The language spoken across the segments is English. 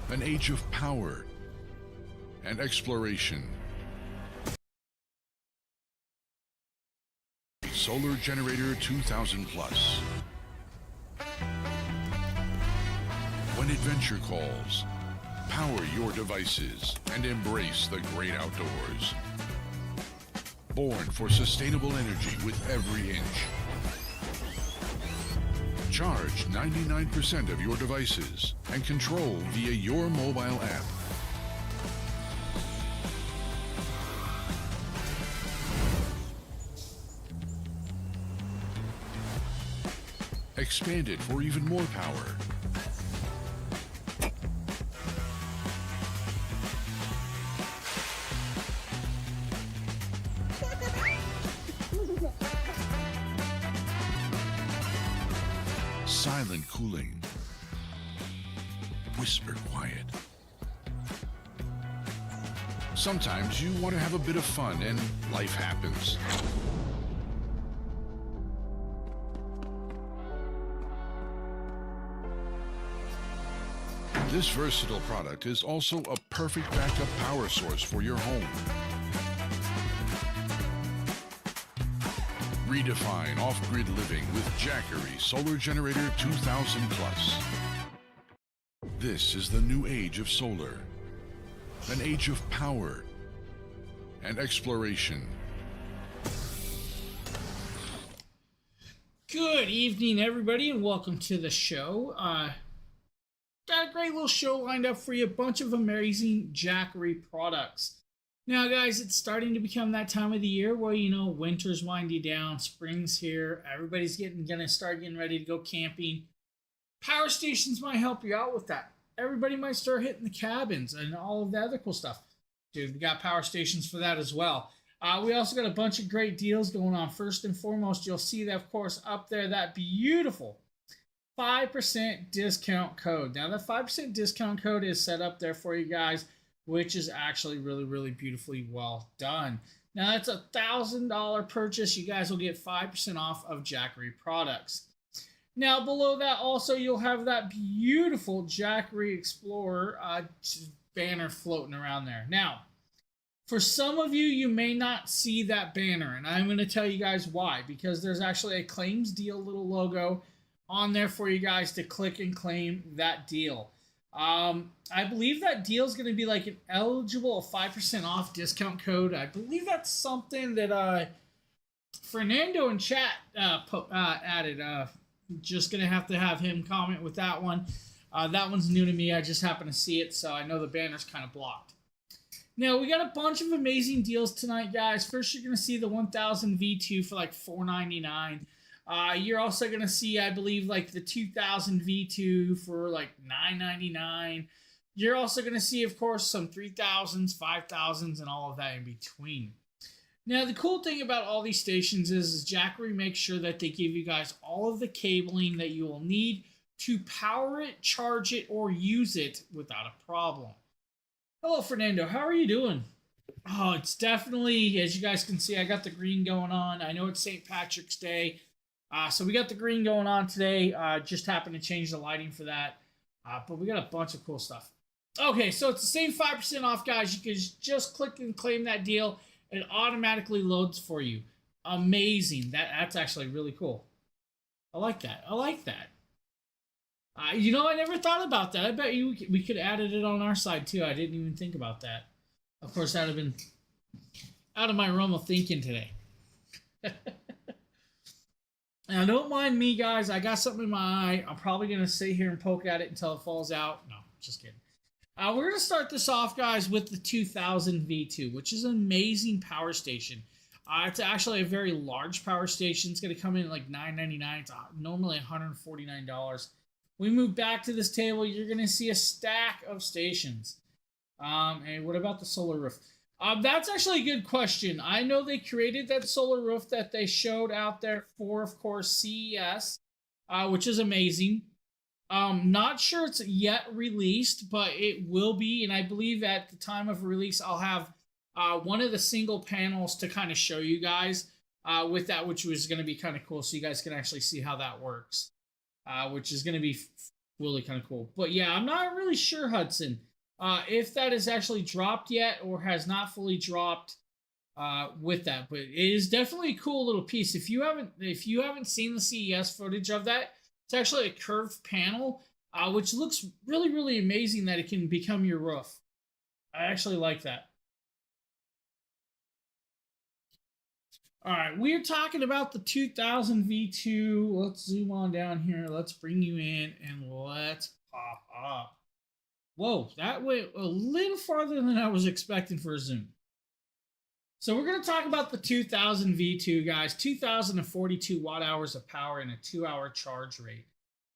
An age of power and exploration. Solar Generator 2000 Plus. When adventure calls, power your devices and embrace the great outdoors. Born for sustainable energy with every inch. Charge 99% of your devices and control via your mobile app. Expanded for even more power. Silent cooling. Whisper quiet. Sometimes you want to have a bit of fun and life happens. This versatile product is also a perfect backup power source for your home. Redefine off-grid living with Jackery Solar Generator 2000 Plus. This is the new age of solar, an age of power and exploration. Good evening, everybody, and welcome to the show. Got a great little show lined up for you, a bunch of amazing Jackery products. Now, guys, it's starting to become that time of the year where, you know, winter's winding down, spring's here, everybody's gonna start getting ready to go camping. Power stations might help you out with that. Everybody might start hitting the cabins and all of the other cool stuff. Dude, we got power stations for that as well. We also got a bunch of great deals going on. First and foremost, you'll see that, of course, up there, that beautiful 5% discount code. Now, that 5% discount code is set up there for you guys, which is actually really, really beautifully well done. Now, that's a $1,000 purchase. You guys will get 5% off of Jackery products. Now, below that, also, you'll have that beautiful Jackery Explorer banner floating around there. Now, for some of you, you may not see that banner, and I'm going to tell you guys why. Because there's actually a claims deal little logo on there for you guys to click and claim that deal. I believe that deal is going to be like an eligible 5% off discount code. I believe that's something that Fernando in chat added. Just going to have him comment with that one. That one's new to me. I just happen to see it, so I know the banner's kind of blocked. Now, we got a bunch of amazing deals tonight, guys. First, you're going to see the 1000 V2 for like $499. You're also going to see, I believe, like the 2000 V2 for like $999. You're also going to see, of course, some 3000s, 5000s, and all of that in between. Now, the cool thing about all these stations is Jackery makes sure that they give you guys all of the cabling that you will need to power it, charge it, or use it without a problem. Hello, Fernando. How are you doing? Oh, it's definitely, as you guys can see, I got the green going on. I know it's St. Patrick's Day. So we got the green going on today. Just happened to change the lighting for that. But we got a bunch of cool stuff. Okay, so it's the same 5% off, guys. You can just click and claim that deal. It automatically loads for you. Amazing. That's actually really cool. I like that. I like that. You know, I never thought about that. I bet you we could add it on our side, too. I didn't even think about that. Of course, that would have been out of my realm of thinking today. Now, don't mind me, guys. I got something in my eye. I'm probably going to sit here and poke at it until it falls out. No, just kidding. We're going to start this off, guys, with the 2000 V2, which is an amazing power station. It's actually a very large power station. It's going to come in at like $999. It's normally $149. We move back to this table. You're going to see a stack of stations. And what about the solar roof? That's actually a good question. I know they created that solar roof that they showed out there for, of course, CES, which is amazing. Not sure it's yet released, but it will be. And I believe at the time of release, I'll have one of the single panels to kind of show you guys with that, which was going to be kind of cool. So you guys can actually see how that works, which is going to be Really kind of cool. But yeah, I'm not really sure, Hudson, if that is actually dropped yet or has not fully dropped with that. But it is definitely a cool little piece. If you haven't seen the CES footage of that, it's actually a curved panel, which looks really really amazing that it can become your roof. I actually like that. All right, we're talking about the 2000 V2. Let's zoom on down here. Let's bring you in and let's pop up. Whoa, that went a little farther than I was expecting for a zoom. So we're going to talk about the 2000 V2, guys. 2042 watt hours of power and a 2-hour charge rate.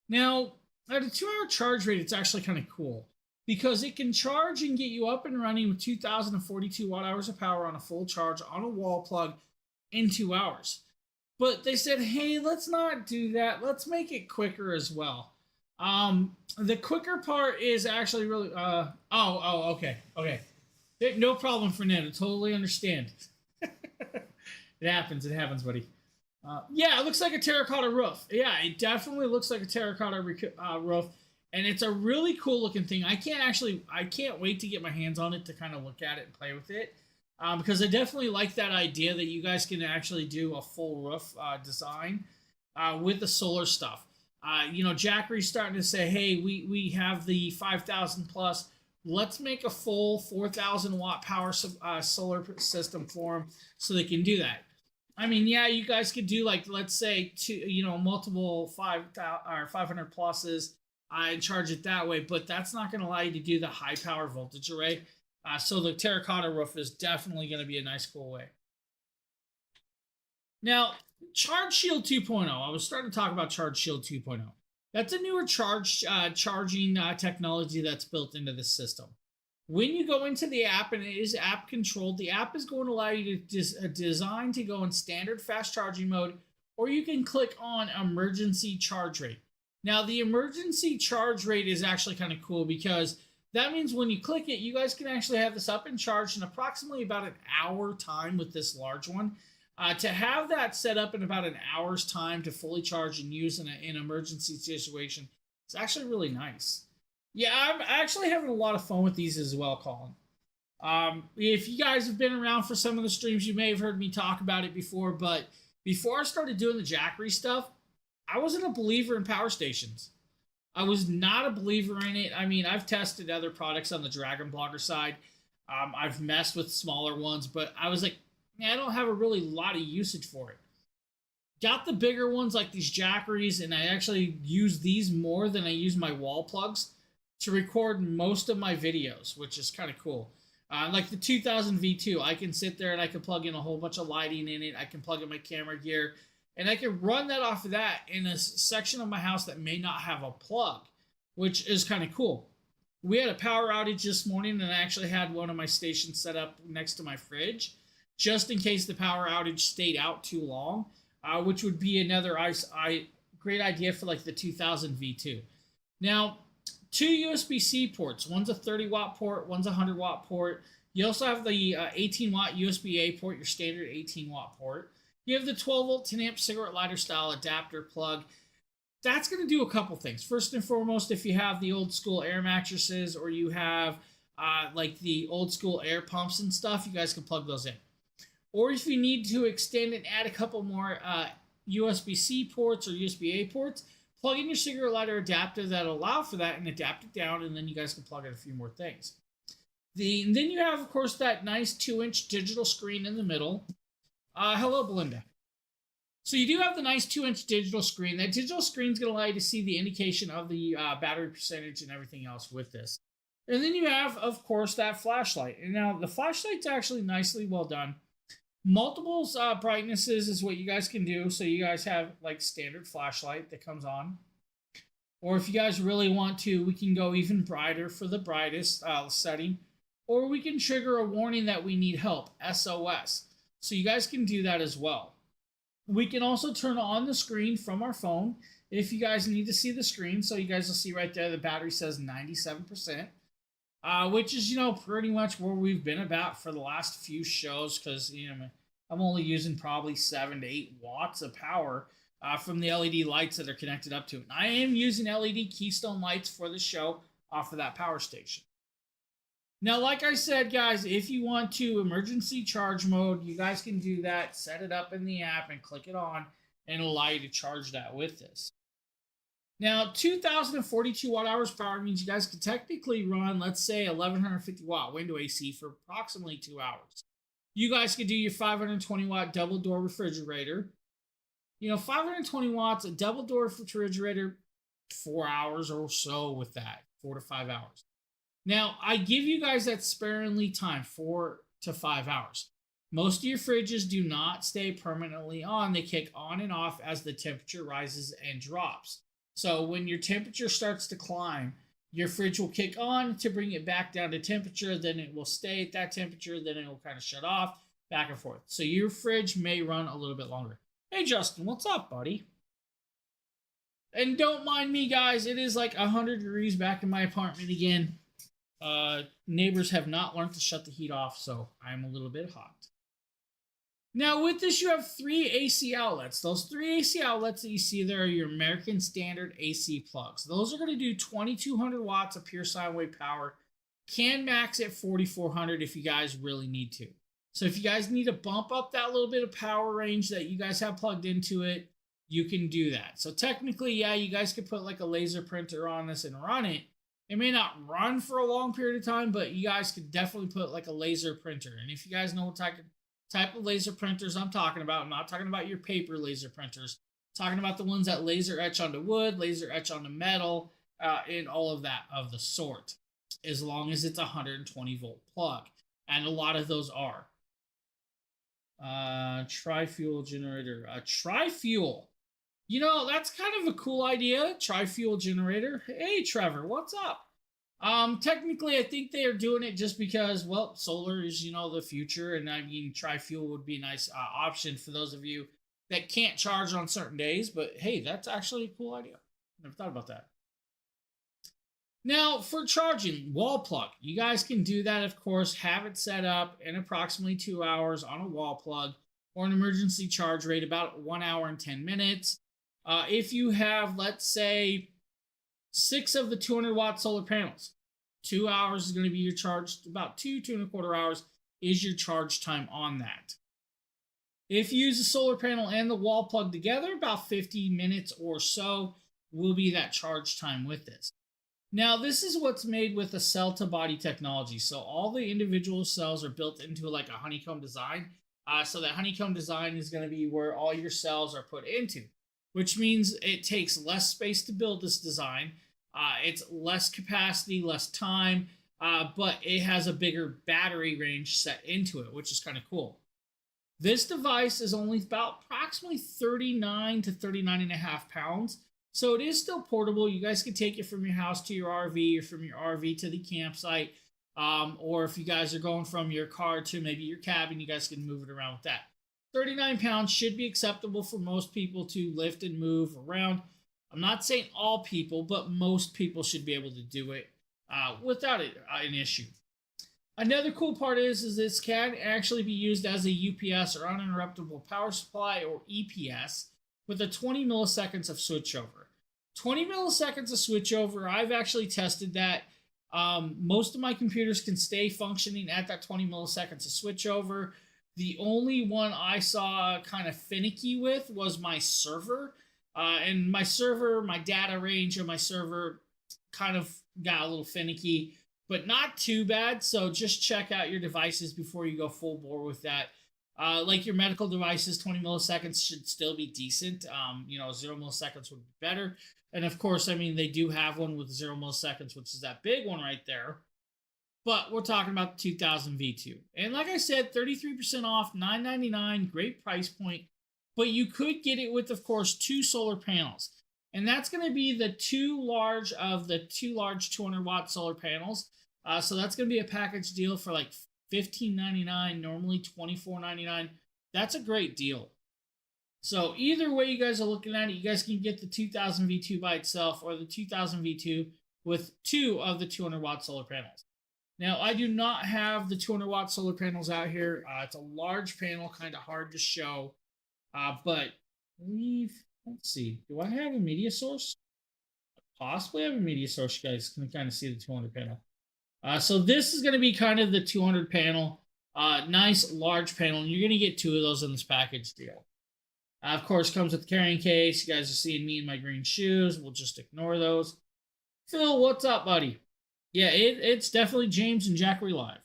Now, at a 2-hour charge rate, it's actually kind of cool because it can charge and get you up and running with 2042 watt hours of power on a full charge on a wall plug in 2 hours. But they said, hey, let's not do that. Let's make it quicker as well. The quicker part is actually really, okay. No problem, Fernando. Totally understand. It happens, buddy. Yeah, it looks like a terracotta roof. Yeah, it definitely looks like a terracotta roof, and it's a really cool looking thing. I can't wait to get my hands on it to kind of look at it and play with it, because I definitely like that idea that you guys can actually do a full roof design with the solar stuff. Jackery's starting to say, hey, we have the 5,000 plus. Let's make a full 4,000 watt power solar system for them so they can do that. I mean, yeah, you guys could do like, let's say, multiple 500 pluses and charge it that way, but that's not going to allow you to do the high power voltage array. So the terracotta roof is definitely going to be a nice, cool way. Now, Charge Shield 2.0. I was starting to talk about Charge Shield 2.0. That's a newer charging technology that's built into the system. When you go into the app, and it is app controlled, the app is going to allow you to design to go in standard fast charging mode, or you can click on emergency charge rate. Now, the emergency charge rate is actually kind of cool because that means when you click it, you guys can actually have this up and charged in approximately about an hour time with this large one. To have that set up in about an hour's time to fully charge and use in an emergency situation, it's actually really nice. Yeah, I'm actually having a lot of fun with these as well, Colin. If you guys have been around for some of the streams, you may have heard me talk about it before, but before I started doing the Jackery stuff, I wasn't a believer in power stations. I was not a believer in it. I mean, I've tested other products on the DragonBlogger side. I've messed with smaller ones, but I was like, I don't have a really lot of usage for it. Got the bigger ones like these Jackeries, and I actually use these more than I use my wall plugs to record most of my videos, which is kind of cool. Like the 2000 V2, I can sit there and I can plug in a whole bunch of lighting in it. I can plug in my camera gear, and I can run that off of that in a section of my house that may not have a plug, which is kind of cool. We had a power outage this morning, and I actually had one of my stations set up next to my fridge, just in case the power outage stayed out too long, which would be another great idea for like the 2000 V2. Now, 2 USB-C ports. One's a 30 watt port, one's a 100 watt port. You also have the 18 watt USB-A port, your standard 18 watt port. You have the 12 volt 10 amp cigarette lighter style adapter plug. That's going to do a couple things. First and foremost, if you have the old school air mattresses or you have like the old school air pumps and stuff, you guys can plug those in. Or if you need to extend and add a couple more USB-C ports or USB-A ports, plug in your cigarette lighter adapter that'll allow for that and adapt it down, and then you guys can plug in a few more things. Then you have, of course, that nice 2-inch digital screen in the middle. Hello, Belinda. So you do have the nice 2-inch digital screen. That digital screen is going to allow you to see the indication of the battery percentage and everything else with this. And then you have, of course, that flashlight. And now the flashlight's actually nicely well done. Multiple brightnesses is what you guys can do. So you guys have like standard flashlight that comes on. Or if you guys really want to, we can go even brighter for the brightest setting. Or we can trigger a warning that we need help, SOS. So you guys can do that as well. We can also turn on the screen from our phone if you guys need to see the screen. So you guys will see right there the battery says 97%. Which is, pretty much where we've been about for the last few shows because, I'm only using probably 7 to 8 watts of power from the LED lights that are connected up to it. And I am using LED Keystone lights for the show off of that power station. Now, like I said, guys, if you want to emergency charge mode, you guys can do that. Set it up in the app and click it on, and it'll allow you to charge that with this. Now, 2,042 watt hours power means you guys could technically run, let's say, 1,150 watt window AC for approximately 2 hours. You guys could do your 520 watt double door refrigerator. 520 watts, a double door refrigerator, 4 hours or so with that, 4 to 5 hours. Now, I give you guys that sparingly time, 4 to 5 hours. Most of your fridges do not stay permanently on. They kick on and off as the temperature rises and drops. So when your temperature starts to climb, your fridge will kick on to bring it back down to temperature, then it will stay at that temperature, then it will kind of shut off, back and forth. So your fridge may run a little bit longer. Hey Justin, what's up, buddy? And don't mind me, guys, it is like 100 degrees back in my apartment again. Neighbors have not learned to shut the heat off, so I'm a little bit hot. Now, with this, you have 3 AC outlets. Those 3 AC outlets that you see there are your American Standard AC plugs. Those are going to do 2,200 watts of pure sine wave power. Can max at 4,400 if you guys really need to. So if you guys need to bump up that little bit of power range that you guys have plugged into it, you can do that. So technically, yeah, you guys could put like a laser printer on this and run it. It may not run for a long period of time, but you guys could definitely put like a laser printer. And if you guys know what type of laser printers I'm talking about, I'm not talking about your paper laser printers. I'm talking about the ones that laser etch onto wood, laser etch onto metal, and all of that of the sort, as long as it's a 120 volt plug. And a lot of those are. Tri-fuel generator. Tri-fuel. That's kind of a cool idea. Tri-fuel generator. Hey, Trevor, what's up? Technically, I think they are doing it just because, well, solar is, the future. And I mean, tri-fuel would be a nice option for those of you that can't charge on certain days. But hey, that's actually a cool idea. Never thought about that. Now, for charging, wall plug. You guys can do that, of course. Have it set up in approximately 2 hours on a wall plug, or an emergency charge rate about 1 hour and 10 minutes. If you have, let's say, 6 of the 200 watt solar panels, 2 hours is going to be your charge. About 2.25 hours is your charge time on that. If you use the solar panel and the wall plug together, about 50 minutes or so will be that charge time with this. Now, this is what's made with the cell to body technology. So all the individual cells are built into like a honeycomb design. So that honeycomb design is going to be where all your cells are put into, which means it takes less space to build this design. It's less capacity, less time, but it has a bigger battery range set into it, which is kind of cool. This device is only about approximately 39 to 39 and a half pounds. So it is still portable. You guys can take it from your house to your RV, or from your RV to the campsite. Or if you guys are going from your car to maybe your cabin, you guys can move it around with that. 39 pounds should be acceptable for most people to lift and move around. I'm not saying all people, but most people should be able to do it without an issue. Another cool part is this can actually be used as a UPS, or uninterruptible power supply, or EPS, with a 20 milliseconds of switchover. 20 milliseconds of switchover, I've actually tested that. Most of my computers can stay functioning at that 20 milliseconds of switchover. The only one I saw kind of finicky with was my server. And my server, my data range of my server kind of got a little finicky, but not too bad. So just check out your devices before you go full bore with that. Like your medical devices, 20 milliseconds should still be decent. 0 milliseconds would be better. And of course, I mean, they do have one with 0 milliseconds, which is that big one right there. But we're talking about the 2000 V2. And like I said, 33% off, $9.99, great price point. But you could get it with, of course, 2 solar panels. And that's going to be the two large 200 watt solar panels. So that's going to be a package deal for like $15.99, normally $24.99. That's a great deal. So either way you guys are looking at it, you guys can get the 2000 V2 by itself, or the 2000 V2 with 2 of the 200 watt solar panels. Now, I do not have the 200 watt solar panels out here. It's a large panel, kind of hard to show. But I believe Let's see. Do I have a media source? Possibly have a media source. You guys can kind of see the 200 panel. So this is going to be kind of the 200 panel. Nice large panel. And you're going to get 2 of those in this package deal. Of course, comes with the carrying case. You guys are seeing me in my green shoes. We'll just ignore those. Phil, what's up, buddy? Yeah, it's definitely James and Jackery Live.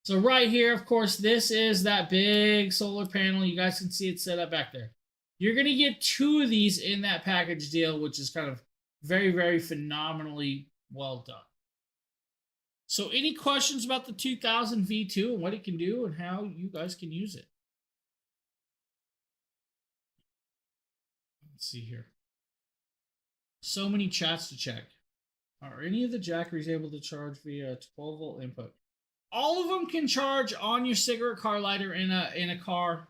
So right here, of course, this is that big solar panel. You guys can see it set up back there. You're going to get 2 of these in that package deal, which is kind of very, very phenomenally well done. So any questions about the 2000 V2 and what it can do and how you guys can use it? Let's see here. So many chats to check. Are any of the Jackeries able to charge via 12-volt input? All of them can charge on your cigarette car lighter in a car.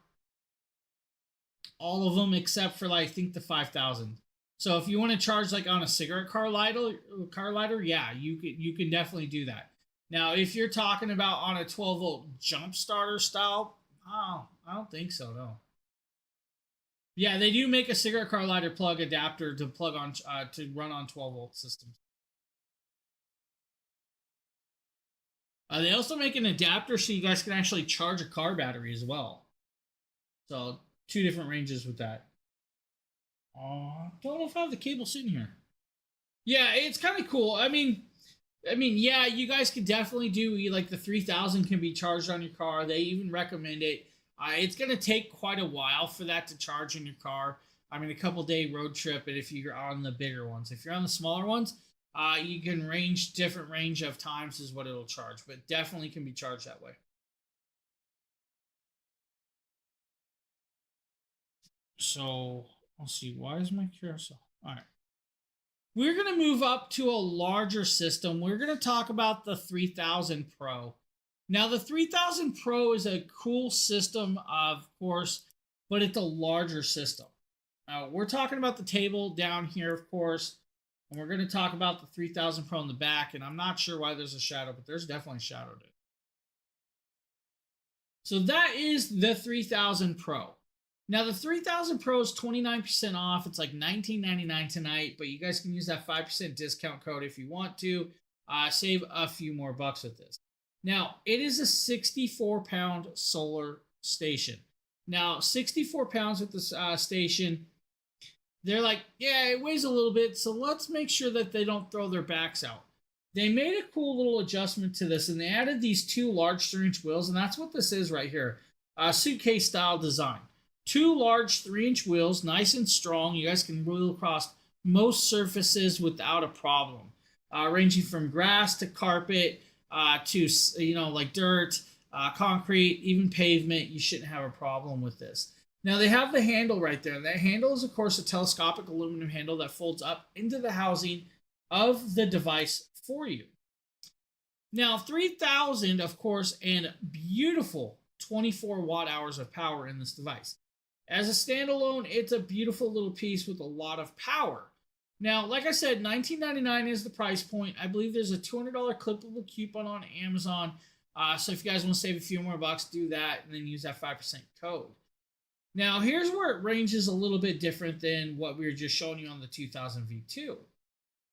All of them except for, like, I think the 5000. So if you want to charge like on a cigarette car lighter, yeah, you can definitely do that. Now, if you're talking about on a 12-volt jump starter style, oh, I don't think so, no. Yeah, they do make a cigarette car lighter plug adapter to plug on to run on 12-volt systems. They also make an adapter so you guys can actually charge a car battery as well. So 2 different ranges with that. Don't know if I have the cable sitting here. Yeah, it's kind of cool. I mean, yeah, you guys could definitely do, like, the 3000 can be charged on your car. They even recommend it. It's going to take quite a while for that to charge in your car. I mean, a couple-day road trip, but if you're on the bigger ones. If you're on the smaller ones, you can different range of times is what it'll charge, but definitely can be charged that way. So, let's see. Why is my carousel? All right. We're going to move up to a larger system. We're going to talk about the 3000 Pro. Now, the 3000 Pro is a cool system, of course, but it's a larger system. We're talking about the table down here, of course, and we're going to talk about the 3000 Pro in the back, and I'm not sure why there's a shadow, but there's definitely a shadow to it. So that is the 3000 Pro. Now, the 3000 Pro is 29% off. It's like $19.99 tonight, but you guys can use that 5% discount code if you want to. Save a few more bucks with this. Now, it is a 64-pound solar station. Now, 64 pounds with this station, they're like, yeah, it weighs a little bit, so let's make sure that they don't throw their backs out. They made a cool little adjustment to this, and they added these 2 large 3-inch wheels, and that's what this is right here. Suitcase-style design. 2 large 3-inch wheels, nice and strong. You guys can wheel across most surfaces without a problem. Ranging from grass to carpet to, like dirt, concrete, even pavement. You shouldn't have a problem with this. Now, they have the handle right there. That handle is, of course, a telescopic aluminum handle that folds up into the housing of the device for you. Now, 3000, of course, and beautiful 24 watt hours of power in this device. As a standalone, it's a beautiful little piece with a lot of power. Now, like I said, $19.99 is the price point. I believe there's a $200 clippable coupon on Amazon. So if you guys want to save a few more bucks, do that and then use that 5% code. Now, here's where it ranges a little bit different than what we were just showing you on the 2000 V2.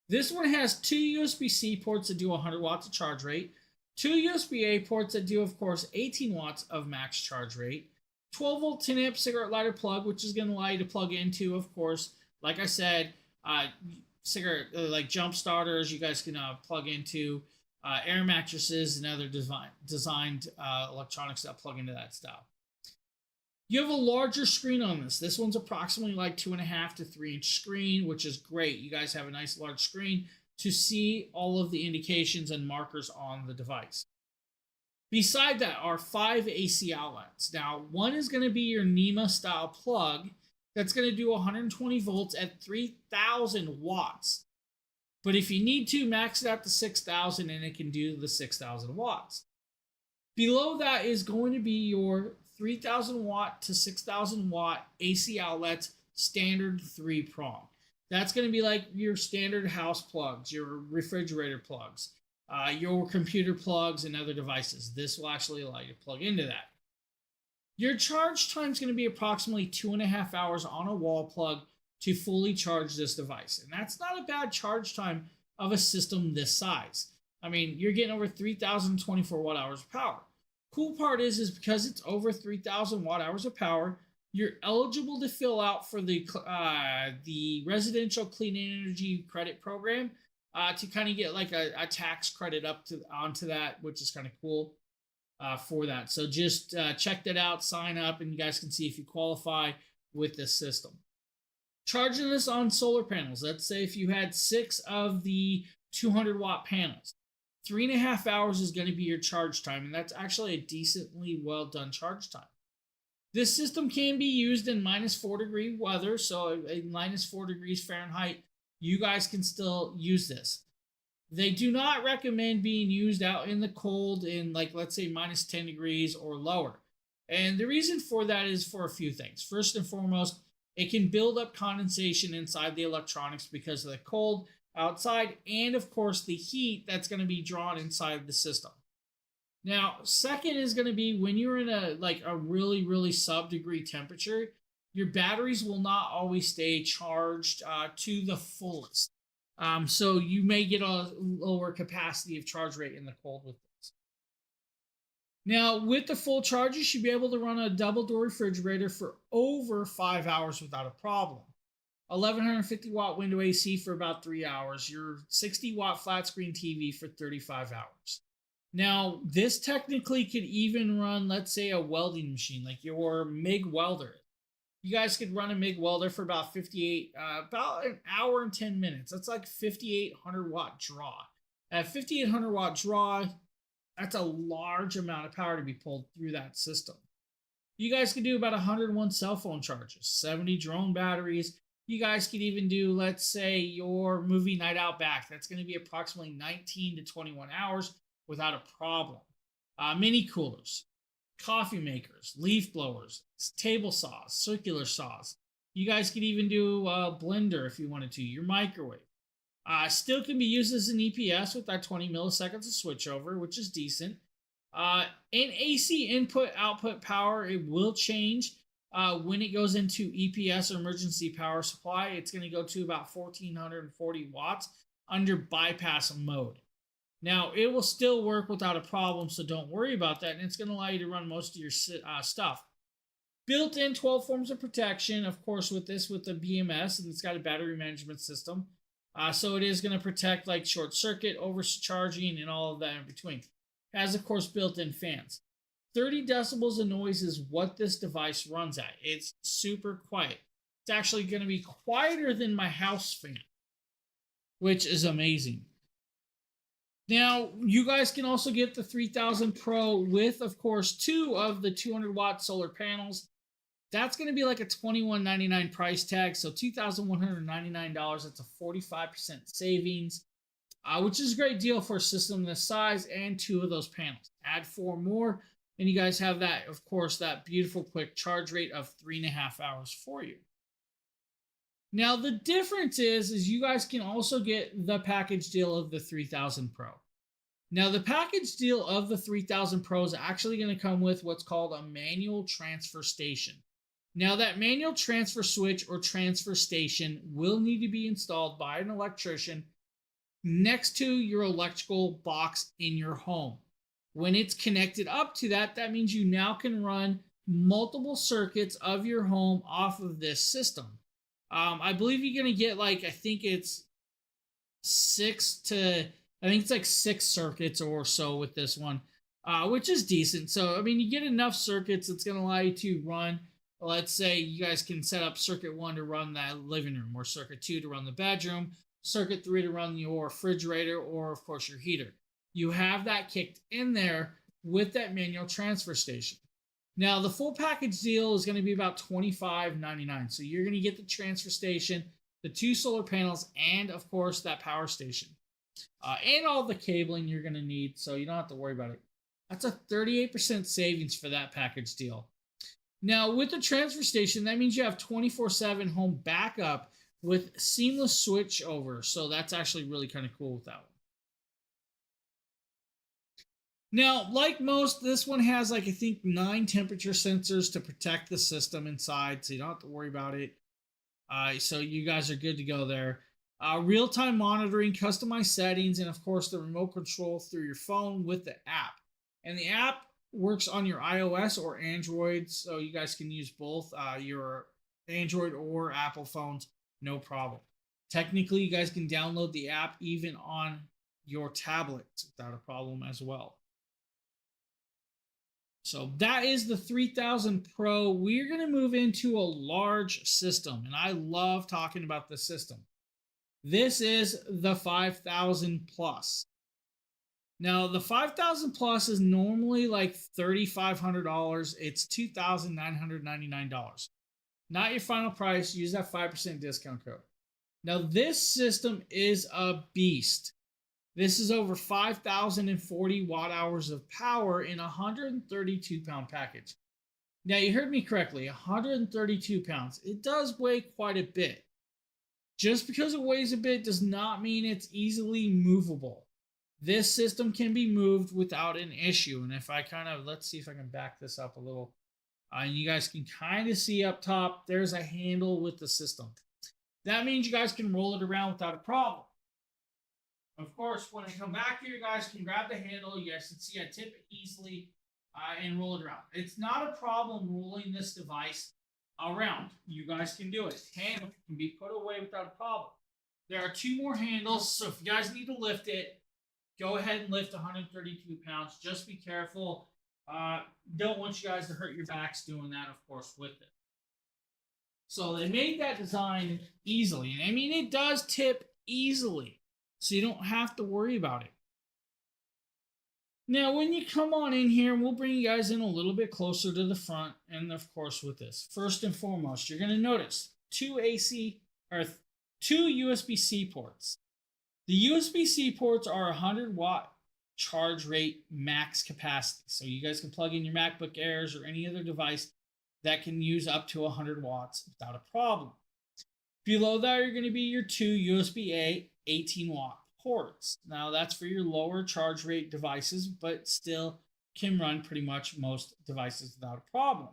This one has 2 USB-C ports that do 100 watts of charge rate, 2 USB-A ports that do, of course, 18 watts of max charge rate, 12-volt 10-amp cigarette lighter plug, which is going to allow you to plug into, of course, like I said, cigarette like jump starters. You guys can plug into air mattresses and other designed electronics that plug into that style. You have a larger screen on this. This one's approximately like 2.5 to 3-inch screen, which is great. You guys have a nice large screen to see all of the indications and markers on the device. Beside that are 5 AC outlets. Now, one is going to be your NEMA style plug that's going to do 120 volts at 3000 watts. But if you need to, max it out to 6000 and it can do the 6000 watts. Below that is going to be your 3000 watt to 6000 watt AC outlets, standard 3-prong. That's going to be like your standard house plugs, your refrigerator plugs, your computer plugs, and other devices. This will actually allow you to plug into that. Your charge time is going to be approximately 2.5 hours on a wall plug to fully charge this device. And that's not a bad charge time of a system this size. I mean, you're getting over 3,024 watt hours of power. Cool part is because it's over 3,000 watt hours of power, you're eligible to fill out for the residential clean energy credit program to kind of get like a tax credit onto that, which is kind of cool for that. So just check that out, sign up, and you guys can see if you qualify with this system. Charging this on solar panels. Let's say if you had 6 of the 200 watt panels, 3.5 hours is going to be your charge time, and that's actually a decently well done charge time. This system can be used in -4 degree weather, so at -4 degrees Fahrenheit, you guys can still use this. They do not recommend being used out in the cold in, like, let's say -10 degrees or lower. And the reason for that is for a few things. First and foremost, it can build up condensation inside the electronics because of the cold outside, and of course the heat that's going to be drawn inside the system. Now, second is going to be when you're in a really sub-degree temperature, your batteries will not always stay charged to the fullest. So you may get a lower capacity of charge rate in the cold with this. Now, with the full charge, you should be able to run a double door refrigerator for over 5 hours without a problem. 1150 watt window AC for about 3 hours. Your 60 watt flat screen TV for 35 hours. Now, this technically could even run, let's say, a welding machine, like your MIG welder. You guys could run a MIG welder for about about an hour and 10 minutes. That's like 5,800 watt draw. At 5,800 watt draw, that's a large amount of power to be pulled through that system. You guys could do about 101 cell phone charges, 70 drone batteries. You guys could even do, let's say, your movie night out back. That's going to be approximately 19 to 21 hours without a problem. Mini coolers, coffee makers, leaf blowers, table saws, circular saws. You guys could even do a blender if you wanted to, your microwave. Still can be used as an EPS with that 20 milliseconds of switchover, which is decent. In AC input-output power, it will change. When it goes into EPS or emergency power supply, it's going to go to about 1,440 watts under bypass mode. Now, it will still work without a problem, so don't worry about that, and it's going to allow you to run most of your stuff. Built-in 12 forms of protection, of course, with the BMS, and it's got a battery management system. So it is going to protect like short circuit, overcharging, and all of that in between. It has, of course, built-in fans. 30 decibels of noise is what this device runs at. It's super quiet. It's actually going to be quieter than my house fan, which is amazing. Now, you guys can also get the 3000 Pro with, of course, 2 of the 200 watt solar panels. That's going to be like a $21.99 price tag, so $2,199. That's a 45% savings, which is a great deal for a system this size and 2 of those panels. Add 4 more, and you guys have that, of course, that beautiful quick charge rate of 3.5 hours for you. Now, the difference is you guys can also get the package deal of the 3000 Pro. Now, the package deal of the 3000 Pro is actually going to come with what's called a manual transfer station. Now, that manual transfer switch or transfer station will need to be installed by an electrician next to your electrical box in your home. When it's connected up to that, that means you now can run multiple circuits of your home off of this system. I believe you're going to get like, I think it's 6 circuits or so with this one, which is decent. So, I mean, you get enough circuits that's going to allow you to run, let's say you guys can set up circuit 1 to run that living room, or circuit 2 to run the bedroom, circuit 3 to run your refrigerator, or of course your heater. You have that kicked in there with that manual transfer station. Now, the full package deal is going to be about $25.99. So you're going to get the transfer station, the 2 solar panels, and of course that power station. And all the cabling you're going to need, so you don't have to worry about it. That's a 38% savings for that package deal. Now, with the transfer station, that means you have 24/7 home backup with seamless switch over. So that's actually really kind of cool with that one. Now, like most, this one has like I think 9 temperature sensors to protect the system inside, so you don't have to worry about it. So you guys are good to go there. Real-time monitoring, customized settings, and of course the remote control through your phone with the app. And the app works on your iOS or Android, so you guys can use both your Android or Apple phones, no problem. Technically, you guys can download the app even on your tablets without a problem as well. So that is the 3000 Pro. We're going to move into a large system, and I love talking about this system. This is the 5000 Plus. Now, the 5000 Plus is normally like $3,500. It's $2,999. Not your final price. Use that 5% discount code. Now, this system is a beast. This is over 5,040 watt hours of power in a 132 pound package. Now, you heard me correctly, 132 pounds. It does weigh quite a bit. Just because it weighs a bit does not mean it's easily movable. This system can be moved without an issue. And if I let's see if I can back this up a little. And you guys can kind of see up top, there's a handle with the system. That means you guys can roll it around without a problem. Of course, when I come back here, you guys can grab the handle. You guys can see I tip it easily and roll it around. It's not a problem rolling this device around. You guys can do it. Handle can be put away without a problem. There are 2 more handles, so if you guys need to lift it, go ahead and lift 132 pounds. Just be careful. Don't want you guys to hurt your backs doing that, of course, with it. So they made that design easily. I mean, it does tip easily, so you don't have to worry about it. Now, when you come on in here, we'll bring you guys in a little bit closer to the front, and of course with this. First and foremost, you're going to notice 2 USB-C ports. The USB-C ports are 100 watt charge rate max capacity. So you guys can plug in your MacBook Airs or any other device that can use up to 100 watts without a problem. Below that are going to be your 2 USB-A 18 watt ports. Now that's for your lower charge rate devices, but still can run pretty much most devices without a problem.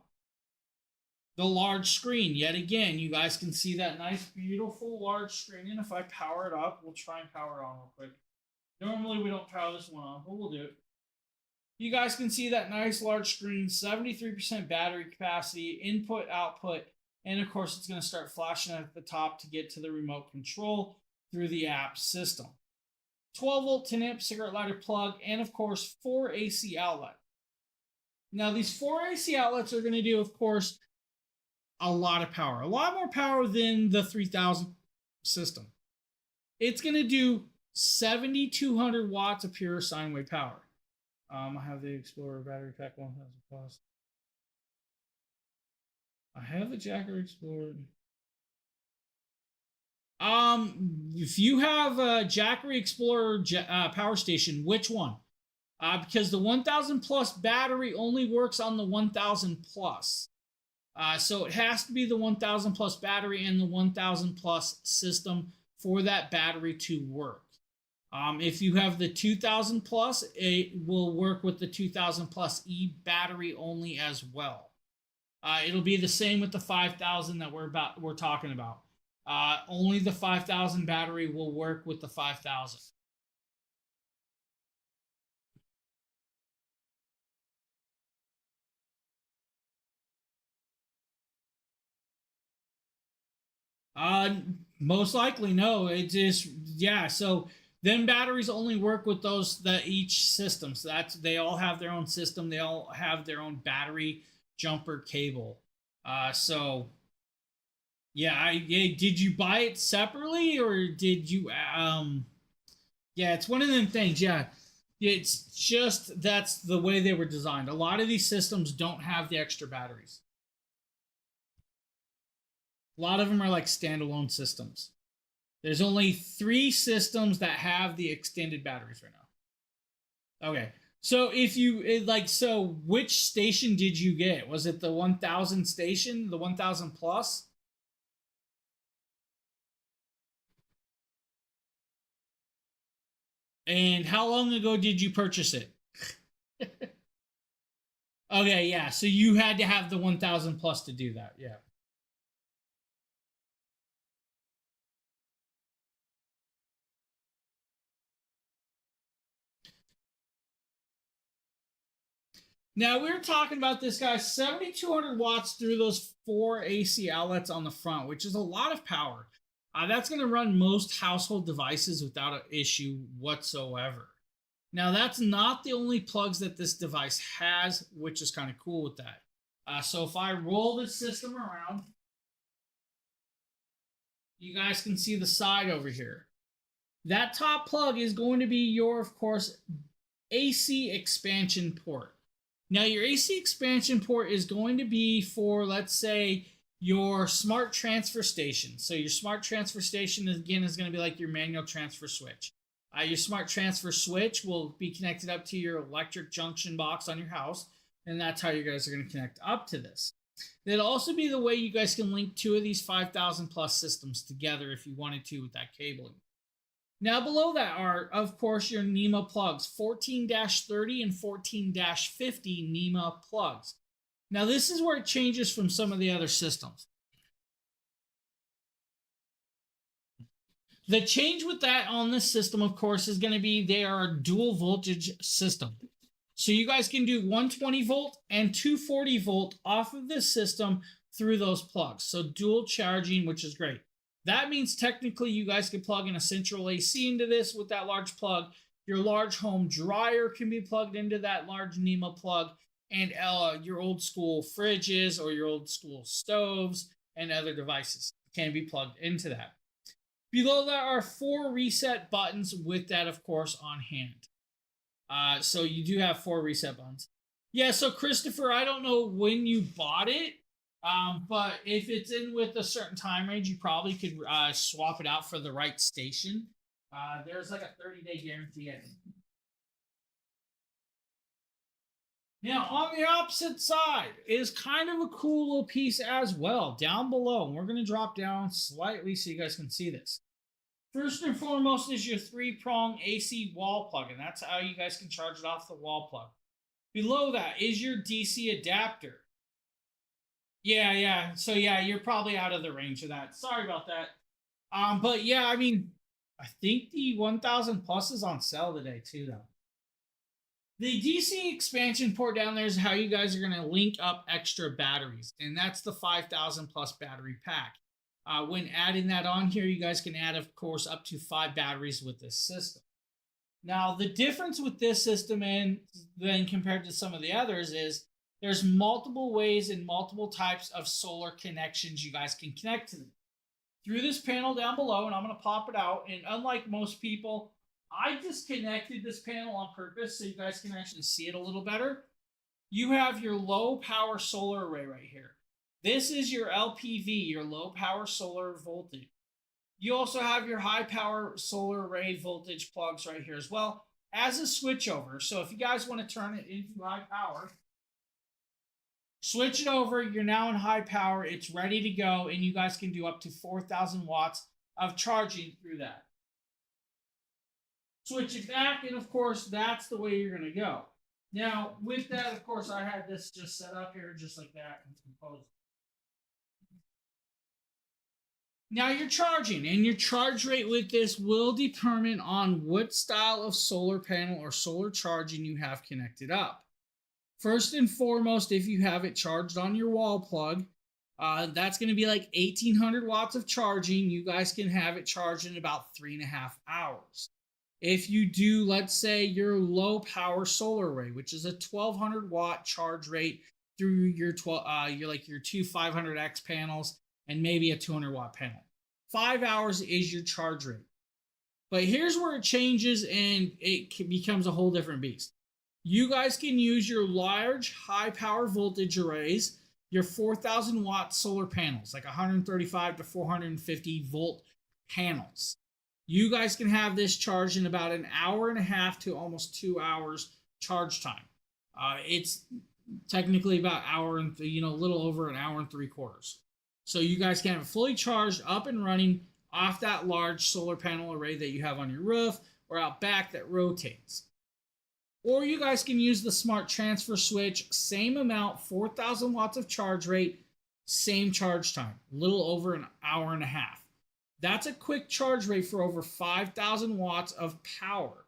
The large screen, yet again, you guys can see that nice, beautiful large screen. And if I power it up, we'll try and power it on real quick. Normally we don't power this one on, but we'll do it. You guys can see that nice large screen, 73% battery capacity, input, output, and of course it's going to start flashing at the top to get to the remote control through the app system. 12 volt 10 amp cigarette lighter plug, and of course 4 AC outlets. Now these 4 AC outlets are going to do, of course, a lot of power. A lot more power than the 3000 system. It's going to do 7,200 watts of pure sine wave power. I have the Explorer battery pack 1000 plus. I have the Jackery Explorer. If you have a Jackery Explorer power station, which one? Because the 1000 plus battery only works on the 1000 plus. So it has to be the 1000 plus battery and the 1000 plus system for that battery to work. If you have the 2000 plus, it will work with the 2000 plus E battery only as well. It'll be the same with the 5000 that we're talking about. Only the 5000 battery will work with the 5000. Most likely no. It just, yeah. So then batteries only work with those that each system. So they all have their own system. They all have their own battery jumper cable. So yeah, did you buy it separately or did you yeah, it's one of them things. Yeah. It's just that's the way they were designed. A lot of these systems don't have the extra batteries. A lot of them are like standalone systems. There's only 3 systems that have the extended batteries right now. Okay. So if you so which station did you get? Was it the 1000 station, the 1000 plus? And how long ago did you purchase it? Okay, yeah. So you had to have the 1,000 plus to do that. Yeah. Now we were talking about this guy, 7,200 watts through those 4 AC outlets on the front, which is a lot of power. That's going to run most household devices without an issue whatsoever. Now that's not the only plugs that this device has, which is kind of cool with that. So if I roll this system around, you guys can see the side over here. That top plug is going to be your, of course, AC expansion port. Now, your AC expansion port is going to be for, let's say, your smart transfer station. So your smart transfer station, again, is going to be like your manual transfer switch. Your smart transfer switch will be connected up to your electric junction box on your house, and that's how you guys are going to connect up to this. It'll also be the way you guys can link 2 of these 5,000 plus systems together if you wanted to with that cabling. Now below that are, of course, your NEMA plugs, 14-30 and 14-50 NEMA plugs. Now this is where it changes from some of the other systems. The change with that on this system, of course, is going to be they are a dual voltage system. So you guys can do 120 volt and 240 volt off of this system through those plugs. So dual charging, which is great. That means technically you guys can plug in a central AC into this with that large plug. Your large home dryer can be plugged into that large NEMA plug, and your old school fridges or your old school stoves and other devices can be plugged into that. Below that are 4 reset buttons with that, of course, on hand. So you do have 4 reset buttons. Yeah, so Christopher, I don't know when you bought it, but if it's in with a certain time range, you probably could swap it out for the right station. There's like a 30-day guarantee. Now, on the opposite side is kind of a cool little piece as well, down below. And we're going to drop down slightly so you guys can see this. First and foremost is your 3-prong AC wall plug, and that's how you guys can charge it off the wall plug. Below that is your DC adapter. Yeah. So yeah, you're probably out of the range of that. Sorry about that. But yeah, I mean, I think the 1,000 plus is on sale today too, though. The DC expansion port down there is how you guys are going to link up extra batteries, and that's the 5,000 plus battery pack. When adding that on here, you guys can add, of course, up to 5 batteries with this system. Now, the difference with this system and then compared to some of the others is there's multiple ways and multiple types of solar connections you guys can connect to them. Through this panel down below, and I'm going to pop it out, and unlike most people, I disconnected this panel on purpose so you guys can actually see it a little better. You have your low power solar array right here. This is your LPV, your low power solar voltage. You also have your high power solar array voltage plugs right here as well as a switchover. So if you guys want to turn it into high power, switch it over. You're now in high power. It's ready to go, and you guys can do up to 4,000 watts of charging through that. Switch it back, and of course, that's the way you're going to go. Now, with that, of course, I had this just set up here just like that and composed. Now you're charging, and your charge rate with this will determine on what style of solar panel or solar charging you have connected up. First and foremost, if you have it charged on your wall plug, that's going to be like 1,800 watts of charging. You guys can have it charged in about 3.5 hours. If you do, let's say, your low power solar array, which is a 1,200 watt charge rate through your your 2 500X panels and maybe a 200 watt panel, 5 hours is your charge rate. But here's where it changes and it becomes a whole different beast. You guys can use your large high power voltage arrays, your 4,000 watt solar panels, like 135 to 450 volt panels. You guys can have this charged in about 1.5 hours to almost 2 hours charge time. It's technically about hour and a little over 1 hour and 3/4. So you guys can have it fully charged, up and running off that large solar panel array that you have on your roof or out back that rotates. Or you guys can use the smart transfer switch, same amount, 4,000 watts of charge rate, same charge time, a little over an hour and a half. That's a quick charge rate for over 5,000 watts of power,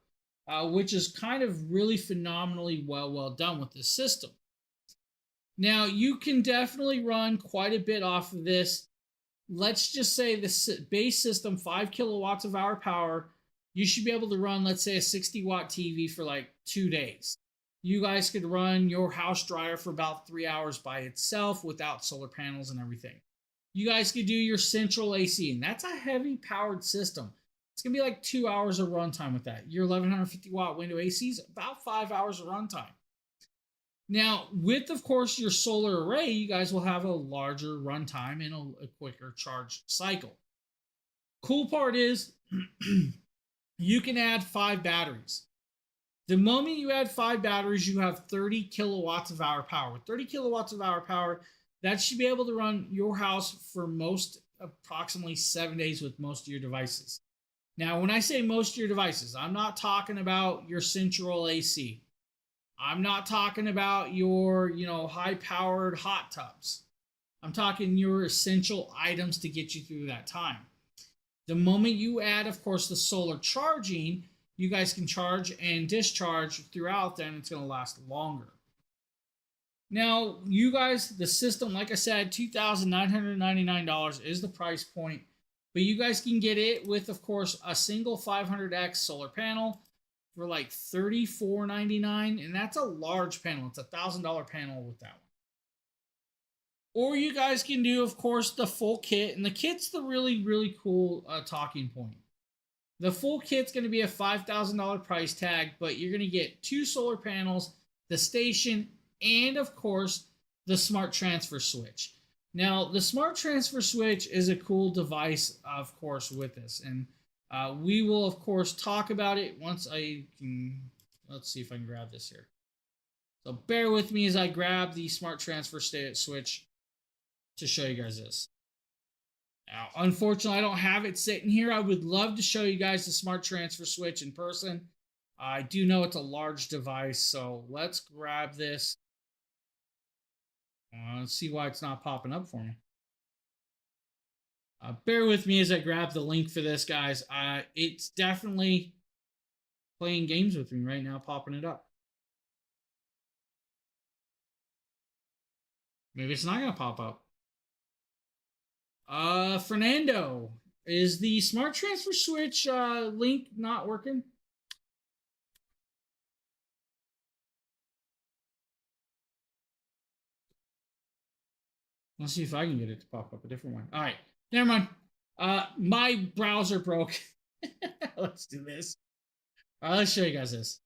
which is kind of really phenomenally well done with this system. Now, you can definitely run quite a bit off of this. Let's just say the base system, 5 kilowatts of hour power, you should be able to run, let's say, a 60-watt TV for like 2 days. You guys could run your house dryer for about 3 hours by itself without solar panels and everything. You guys could do your central AC, and that's a heavy powered system. It's going to be like 2 hours of runtime with that. Your 1150-watt window AC is about 5 hours of runtime. Now, with, of course, your solar array, you guys will have a larger runtime and a quicker charge cycle. Cool part is you can add 5 batteries. The moment you add 5 batteries, you have 30 kilowatts of hour power. With 30 kilowatts of hour power, that should be able to run your house for approximately 7 days with most of your devices. Now, when I say most of your devices, I'm not talking about your central AC. I'm not talking about your, high-powered hot tubs. I'm talking your essential items to get you through that time. The moment you add, of course, the solar charging, you guys can charge and discharge throughout, then it's going to last longer. Now, you guys, the system, like I said, $2,999 is the price point, but you guys can get it with, of course, a single 500X solar panel for like $34.99, and that's a large panel. It's a $1,000 panel with that one. Or you guys can do, of course, the full kit, and the kit's the really cool talking point. The full kit's going to be a $5,000 price tag, but you're going to get 2 solar panels, the station, and of course, the smart transfer switch. Now, the smart transfer switch is a cool device, of course, with this, and we will, of course, talk about it once I can. Let's see if I can grab this here. So bear with me as I grab the smart transfer switch to show you guys this. Now, unfortunately, I don't have it sitting here. I would love to show you guys the smart transfer switch in person. I do know it's a large device, so let's grab this. Let's see why it's not popping up for me. Bear with me as I grab the link for this, guys. It's definitely playing games with me right now, popping it up. Maybe it's not going to pop up. Fernando, is the smart transfer switch link not working? Let's see if I can get it to pop up a different one. All right, never mind. My browser broke. Let's do this. All right, let's show you guys this.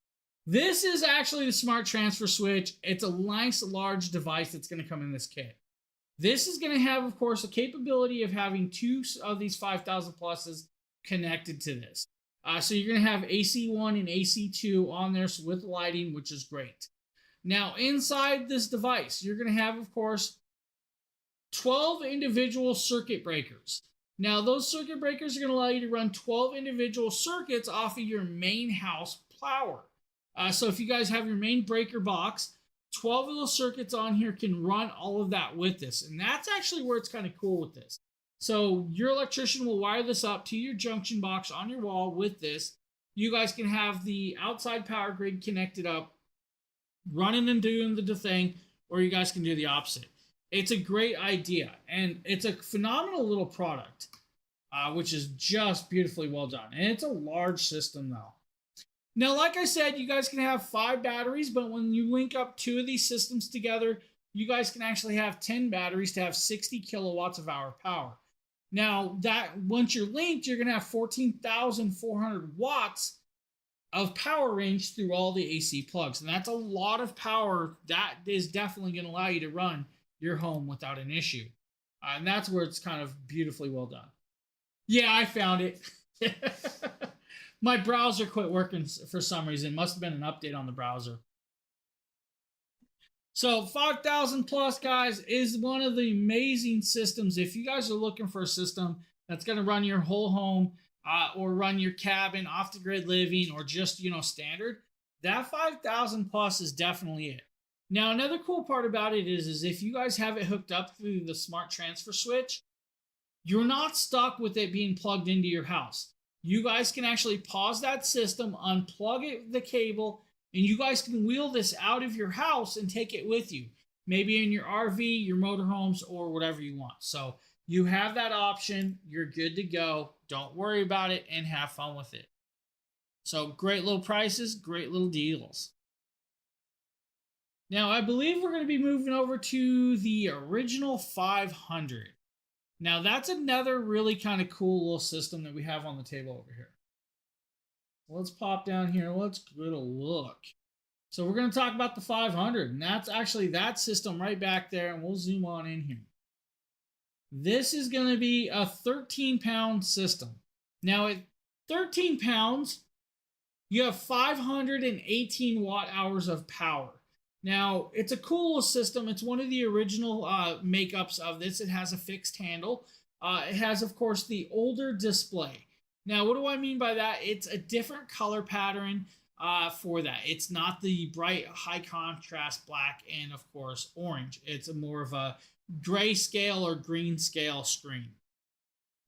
This is actually the smart transfer switch. It's a nice large device that's going to come in this kit. This is going to have, of course, a capability of having 2 of these 5,000 pluses connected to this. So you're going to have AC1 and AC2 on there with lighting, which is great. Now, inside this device, you're going to have, of course, 12 individual circuit breakers. Now, those circuit breakers are going to allow you to run 12 individual circuits off of your main house power. So if you guys have your main breaker box, 12 of those circuits on here can run all of that with this. And that's actually where it's kind of cool with this. So your electrician will wire this up to your junction box on your wall with this. You guys can have the outside power grid connected up, running and doing the thing, or you guys can do the opposite. It's a great idea, and it's a phenomenal little product, which is just beautifully well done. And it's a large system, though. Now, like I said, you guys can have 5 batteries, but when you link up 2 of these systems together, you guys can actually have 10 batteries to have 60 kilowatts of hour power. Now, that once you're linked, you're going to have 14,400 watts of power range through all the AC plugs. And that's a lot of power. That is definitely going to allow you to run your home without an issue. And that's where it's kind of beautifully well done. Yeah, I found it. My browser quit working for some reason. Must have been an update on the browser. So 5,000 plus, guys, is one of the amazing systems. If you guys are looking for a system that's going to run your whole home or run your cabin, off the grid living, or just, standard, that 5,000 plus is definitely it. Now, another cool part about it is if you guys have it hooked up through the smart transfer switch, you're not stuck with it being plugged into your house. You guys can actually pause that system, unplug the cable, and you guys can wheel this out of your house and take it with you. Maybe in your RV, your motorhomes, or whatever you want. So you have that option. You're good to go. Don't worry about it and have fun with it. So great little prices, great little deals. Now, I believe we're going to be moving over to the original 500. Now, that's another really kind of cool little system that we have on the table over here. Let's pop down here. Let's get a look. So we're going to talk about the 500, and that's actually that system right back there, and we'll zoom on in here. This is going to be a 13-pound system. Now, at 13 pounds, you have 518 watt hours of power. Now, it's a cool little system. It's one of the original makeups of this. It has a fixed handle. It has, of course, the older display. Now, what do I mean by that? It's a different color pattern for that. It's not the bright, high contrast black and, of course, orange. It's more of a grayscale or green scale screen.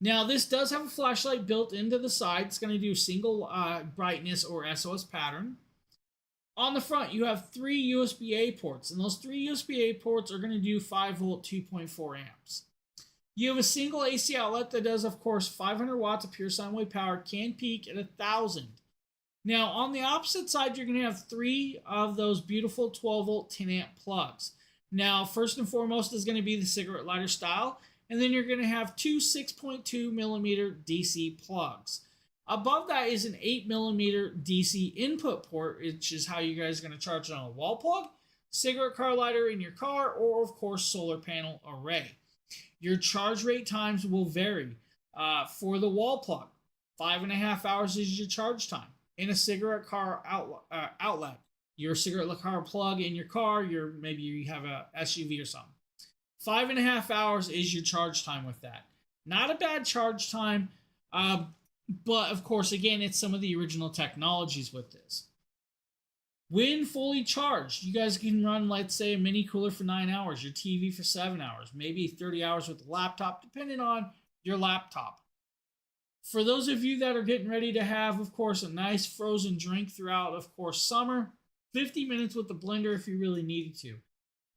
Now, this does have a flashlight built into the side. It's going to do single brightness or SOS pattern. On the front, you have 3 USB-A ports, and those 3 USB-A ports are going to do 5-volt, 2.4 amps. You have a single AC outlet that does, of course, 500 watts of pure sine wave power, can peak at 1,000. Now, on the opposite side, you're going to have 3 of those beautiful 12-volt, 10-amp plugs. Now, first and foremost is going to be the cigarette lighter style, and then you're going to have 2 6.2 millimeter DC plugs. Above that is an 8 millimeter DC input port, which is how you guys are going to charge it on a wall plug, cigarette car lighter in your car, or of course solar panel array. Your charge rate times will vary. For the wall plug, 5.5 hours is your charge time. In a cigarette car outlet, your cigarette car plug in your car, maybe you have a SUV or something. 5.5 hours is your charge time with that. Not a bad charge time. But of course, again, it's some of the original technologies with this. When fully charged, you guys can run, let's say, a mini cooler for 9 hours, your TV for 7 hours, maybe 30 hours with the laptop, depending on your laptop. For those of you that are getting ready to have, of course, a nice frozen drink throughout, of course, summer, 50 minutes with the blender if you really needed to.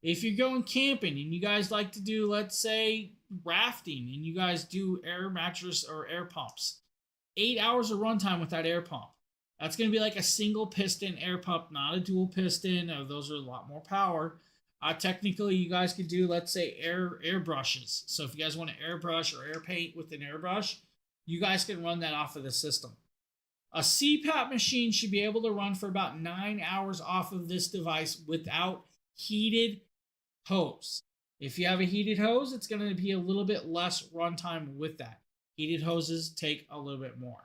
If you're going camping and you guys like to do, let's say, rafting, and you guys do air mattress or air pumps, 8 hours of runtime with that air pump. That's going to be like a single piston air pump, not a dual piston. Those are a lot more power. Technically, you guys could do, let's say, air brushes. So if you guys want to airbrush or air paint with an airbrush, you guys can run that off of the system. A CPAP machine should be able to run for about 9 hours off of this device without heated hose. If you have a heated hose, it's going to be a little bit less runtime with that. Heated hoses take a little bit more.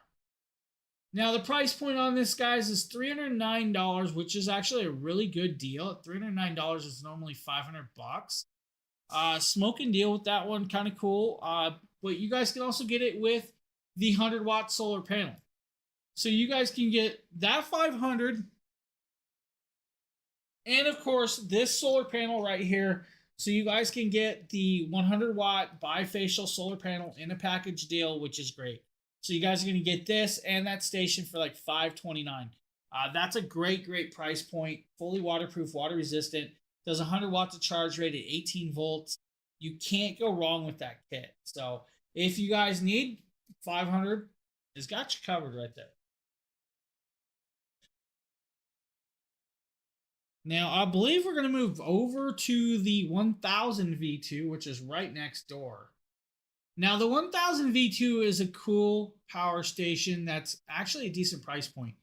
Now, the price point on this, guys, is $309, which is actually a really good deal. At $309 is normally $500. Smoke and deal with that one, kind of cool. But you guys can also get it with the 100-watt solar panel. So you guys can get that 500, and of course, this solar panel right here. So you guys can get the 100-watt bifacial solar panel in a package deal, which is great. So you guys are going to get this and that station for like $529. That's a great price point. Fully waterproof, water resistant. Does 100 watts of charge rate at 18 volts. You can't go wrong with that kit. So if you guys need 500, it's got you covered right there. Now, I believe we're going to move over to the 1000 V2, which is right next door. Now, the 1000 V2 is a cool power station that's actually a decent price point.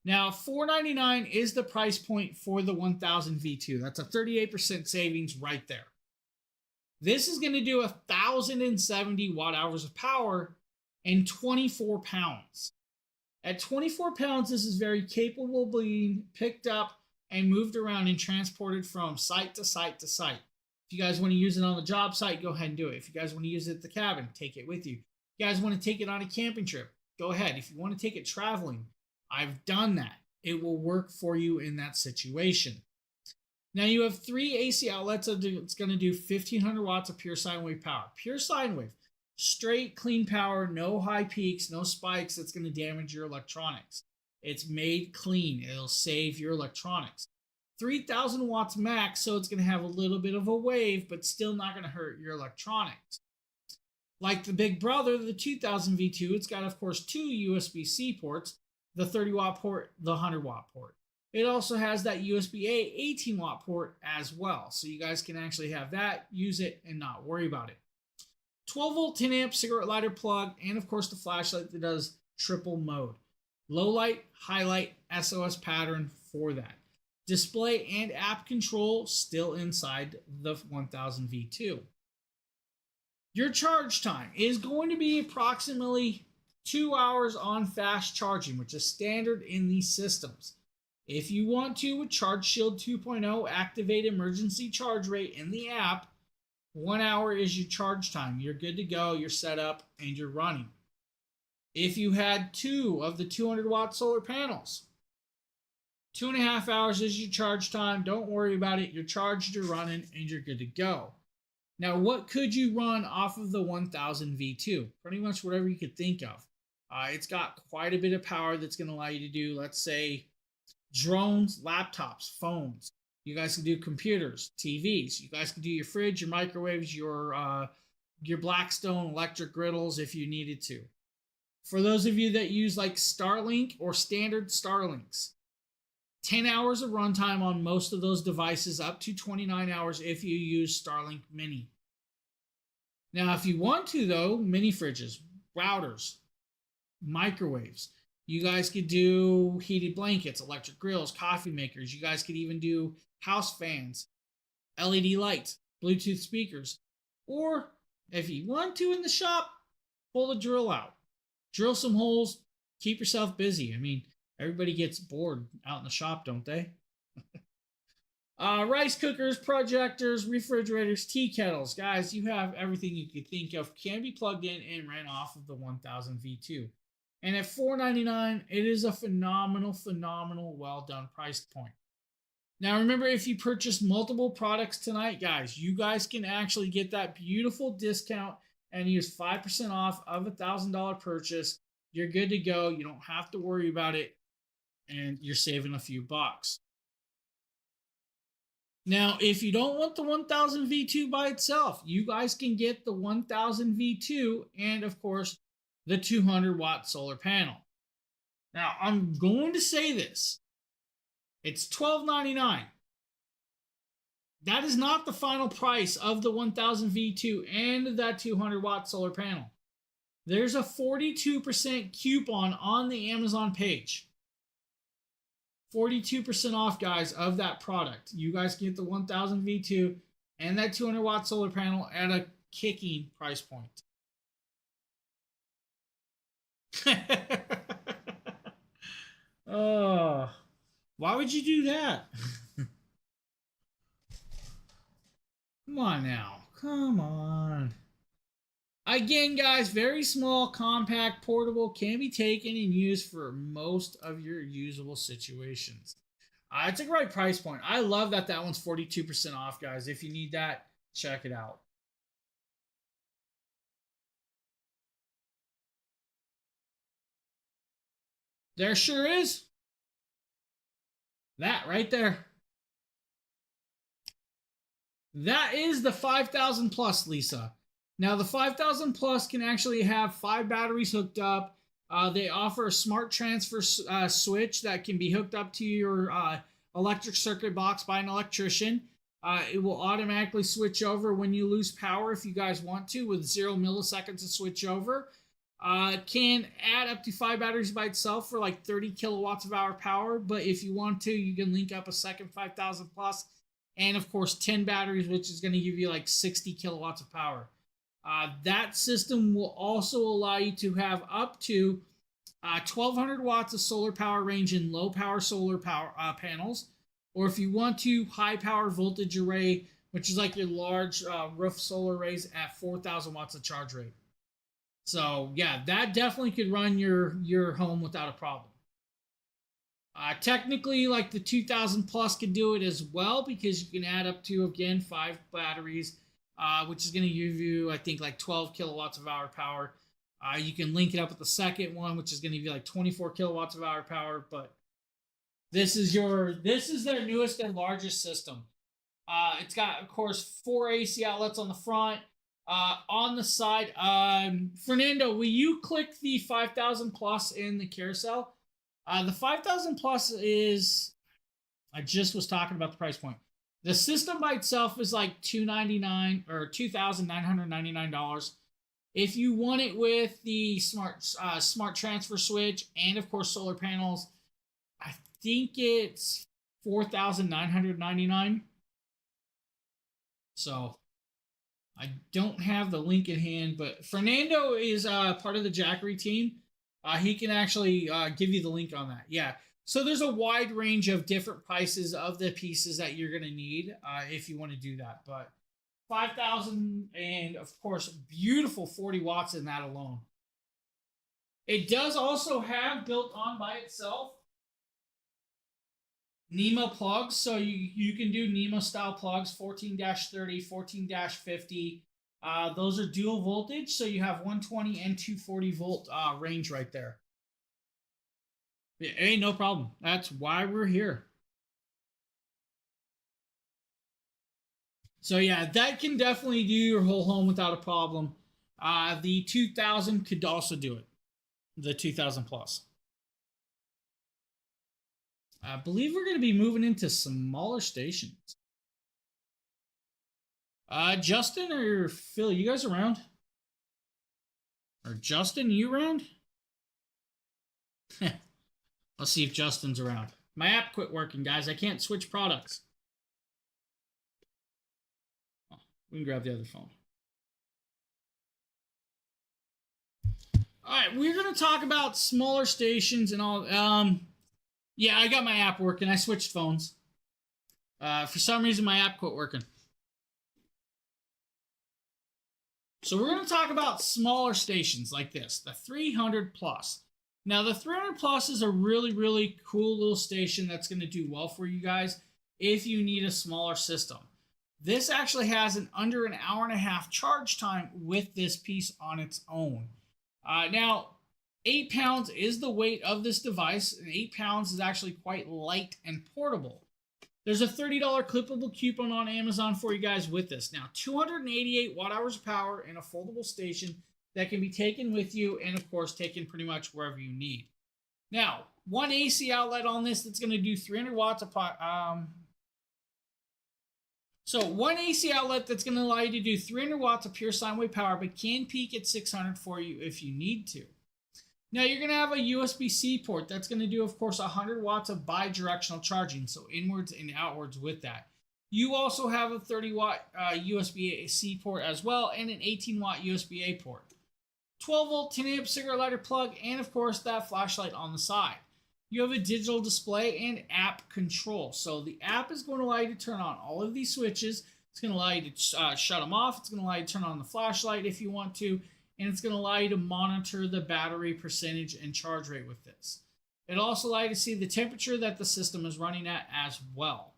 Now, $499 is the price point for the 1000 V2. That's a 38% savings right there. This is going to do 1,070 watt hours of power and 24 pounds. At 24 pounds, this is very capable of being picked up and moved around and transported from site to site to site. If you guys want to use it on the job site, go ahead and do it. If you guys want to use it at the cabin, take it with you. If you guys want to take it on a camping trip, go ahead. If you want to take it traveling, I've done that. it will work for you in that situation. Now you have 3 AC outlets. It's going to do 1500 watts of pure sine wave power. Pure sine wave, straight clean power, no high peaks, no spikes that's going to damage your electronics. It's made clean. It'll save your electronics. 3000 watts max, so it's going to have a little bit of a wave, but still not going to hurt your electronics. Like the big brother, the 2000 V2, it's got, of course, 2 USB-C ports, the 30 watt port, the 100 watt port. It also has that USB-A 18 watt port as well. So you guys can actually have that, use it, and not worry about it. 12 volt 10 amp cigarette lighter plug, and of course the flashlight that does triple mode. Low light, highlight, SOS pattern for that. Display and app control still inside the 1000 V2. Your charge time is going to be approximately 2 hours on fast charging, which is standard in these systems. If you want to, with Charge Shield 2.0, activate emergency charge rate in the app, 1 hour is your charge time. You're good to go, you're set up, and you're running. If you had 2 of the 200 watt solar panels, 2.5 hours is your charge time. Don't worry about it. You're charged, you're running, and you're good to go. Now, what could you run off of the 1000 V2? Pretty much whatever you could think of. It's got quite a bit of power that's going to allow you to do, let's say, drones, laptops, phones. You guys can do computers, TVs. You guys can do your fridge, your microwaves, your Blackstone electric griddles if you needed to. For those of you that use like Starlink or standard Starlinks, 10 hours of runtime on most of those devices, up to 29 hours if you use Starlink Mini. Now, if you want to, though, mini fridges, routers, microwaves. You guys could do heated blankets, electric grills, coffee makers. You guys could even do house fans, LED lights, Bluetooth speakers. Or if you want to in the shop, pull the drill out. Drill some holes, keep yourself busy. I mean, everybody gets bored out in the shop, don't they? Rice cookers, projectors, refrigerators, tea kettles. Guys, you have everything you could think of can be plugged in and ran off of the 1000 V2. And at $499, it is a phenomenal, well done price point. Now, remember, if you purchase multiple products tonight, guys, you guys can actually get that beautiful discount and use 5% off of a $1,000 purchase. You're good to go. You don't have to worry about it. And you're saving a few bucks. Now, if you don't want the 1000 V2 by itself, you guys can get the 1000 V2 and, of course, the 200 watt solar panel. Now, I'm going to say this. It's $12.99. That is not the final price of the 1000 V2 and that 200 watt solar panel. There's a 42% coupon on the Amazon page. 42% off, guys, of that product. You guys can get the 1000 V2 and that 200 watt solar panel at a kicking price point. Oh, why would you do that? Come on now. Come on. Again, guys, very small, compact, portable, can be taken and used for most of your usable situations. It's a great price point. I love that one's 42% off, guys. If you need that, check it out. There sure is. That right there. That is the 5000 plus, Lisa. Now, the 5000 plus can actually have 5 batteries hooked up. They offer a smart transfer switch that can be hooked up to your electric circuit box by an electrician. It will automatically switch over when you lose power if you guys want to, with 0 milliseconds to switch over. Can add up to 5 batteries by itself for like 30 kilowatts of hour power, but if you want to, you can link up a second 5000 plus, and of course 10 batteries, which is going to give you like 60 kilowatts of power. That system will also allow you to have up to 1200 watts of solar power range in low power solar power panels, or if you want to, high power voltage array, which is like your large roof solar arrays at 4000 watts of charge rate. So yeah, that definitely could run your home without a problem. Technically, like the 2000 plus can do it as well because you can add up to, again, 5 batteries, which is going to give you, I think, like 12 kilowatts of hour power. You can link it up with the second one, which is going to give you like 24 kilowatts of hour power. But this is their newest and largest system. It's got, of course, 4 AC outlets on the front. On the side, Fernando, will you click the 5000 plus in the carousel? The 5000 plus is, I just was talking about the price point. The system by itself is like $299 or $2,999. If you want it with the smart transfer switch and of course solar panels, I think it's $4,999. So I don't have the link in hand, but Fernando is part of the Jackery team. He can actually give you the link on that. Yeah. So there's a wide range of different prices of the pieces that you're going to need if you want to do that. But 5,000 and, of course, beautiful 40 watts in that alone. It does also have built on by itself NEMA plugs. So you can do NEMA style plugs, 14-30, 14-50. Those are dual voltage, so you have 120 and 240 volt range right there. Hey, no problem. That's why we're here. So yeah, that can definitely do your whole home without a problem. The 2000 could also do it. The 2000 plus. I believe we're going to be moving into smaller stations. Justin or Phil, you guys around? Or Justin, you around? Let's see if Justin's around. My app quit working, guys. I can't switch products. Oh, we can grab the other phone. All right, we're going to talk about smaller stations and all. Yeah, I got my app working. I switched phones. For some reason, my app quit working. So we're going to talk about smaller stations like this, the 300 plus. Now, the 300 plus is a really, really cool little station that's going to do well for you guys if you need a smaller system. This actually has an under an hour and a half charge time with this piece on its own. Now, 8 pounds is the weight of this device, and 8 pounds is actually quite light and portable. There's a $30 clippable coupon on Amazon for you guys with this. Now, 288 watt-hours of power in a foldable station that can be taken with you and, of course, taken pretty much wherever you need. Now, one AC outlet on this that's going to do 300 watts of power. So one AC outlet that's going to allow you to do 300 watts of pure sine wave power, but can peak at 600 for you if you need to. Now, you're going to have a USB-C port that's going to do, of course, 100 watts of bi-directional charging, so inwards and outwards with that. You also have a 30-watt USB-C port as well, and an 18-watt USB-A port. 12-volt 10-amp cigarette lighter plug, and, of course, that flashlight on the side. You have a digital display and app control. So the app is going to allow you to turn on all of these switches. It's going to allow you to shut them off. It's going to allow you to turn on the flashlight if you want to. And it's going to allow you to monitor the battery percentage and charge rate with this. It'll also allow you to see the temperature that the system is running at as well.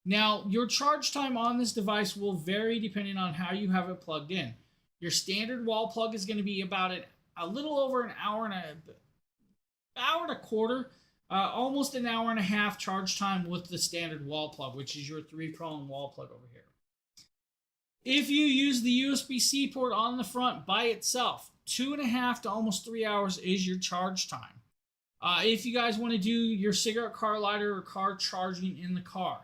Now, your charge time on this device will vary depending on how you have it plugged in. Your standard wall plug is going to be about a little over an hour and a quarter, almost an hour and a half charge time with the standard wall plug, which is your 3-prong wall plug over here. If you use the USB-C port on the front by itself, 2.5 to almost 3 hours is your charge time. If you guys want to do your cigarette car lighter or car charging in the car,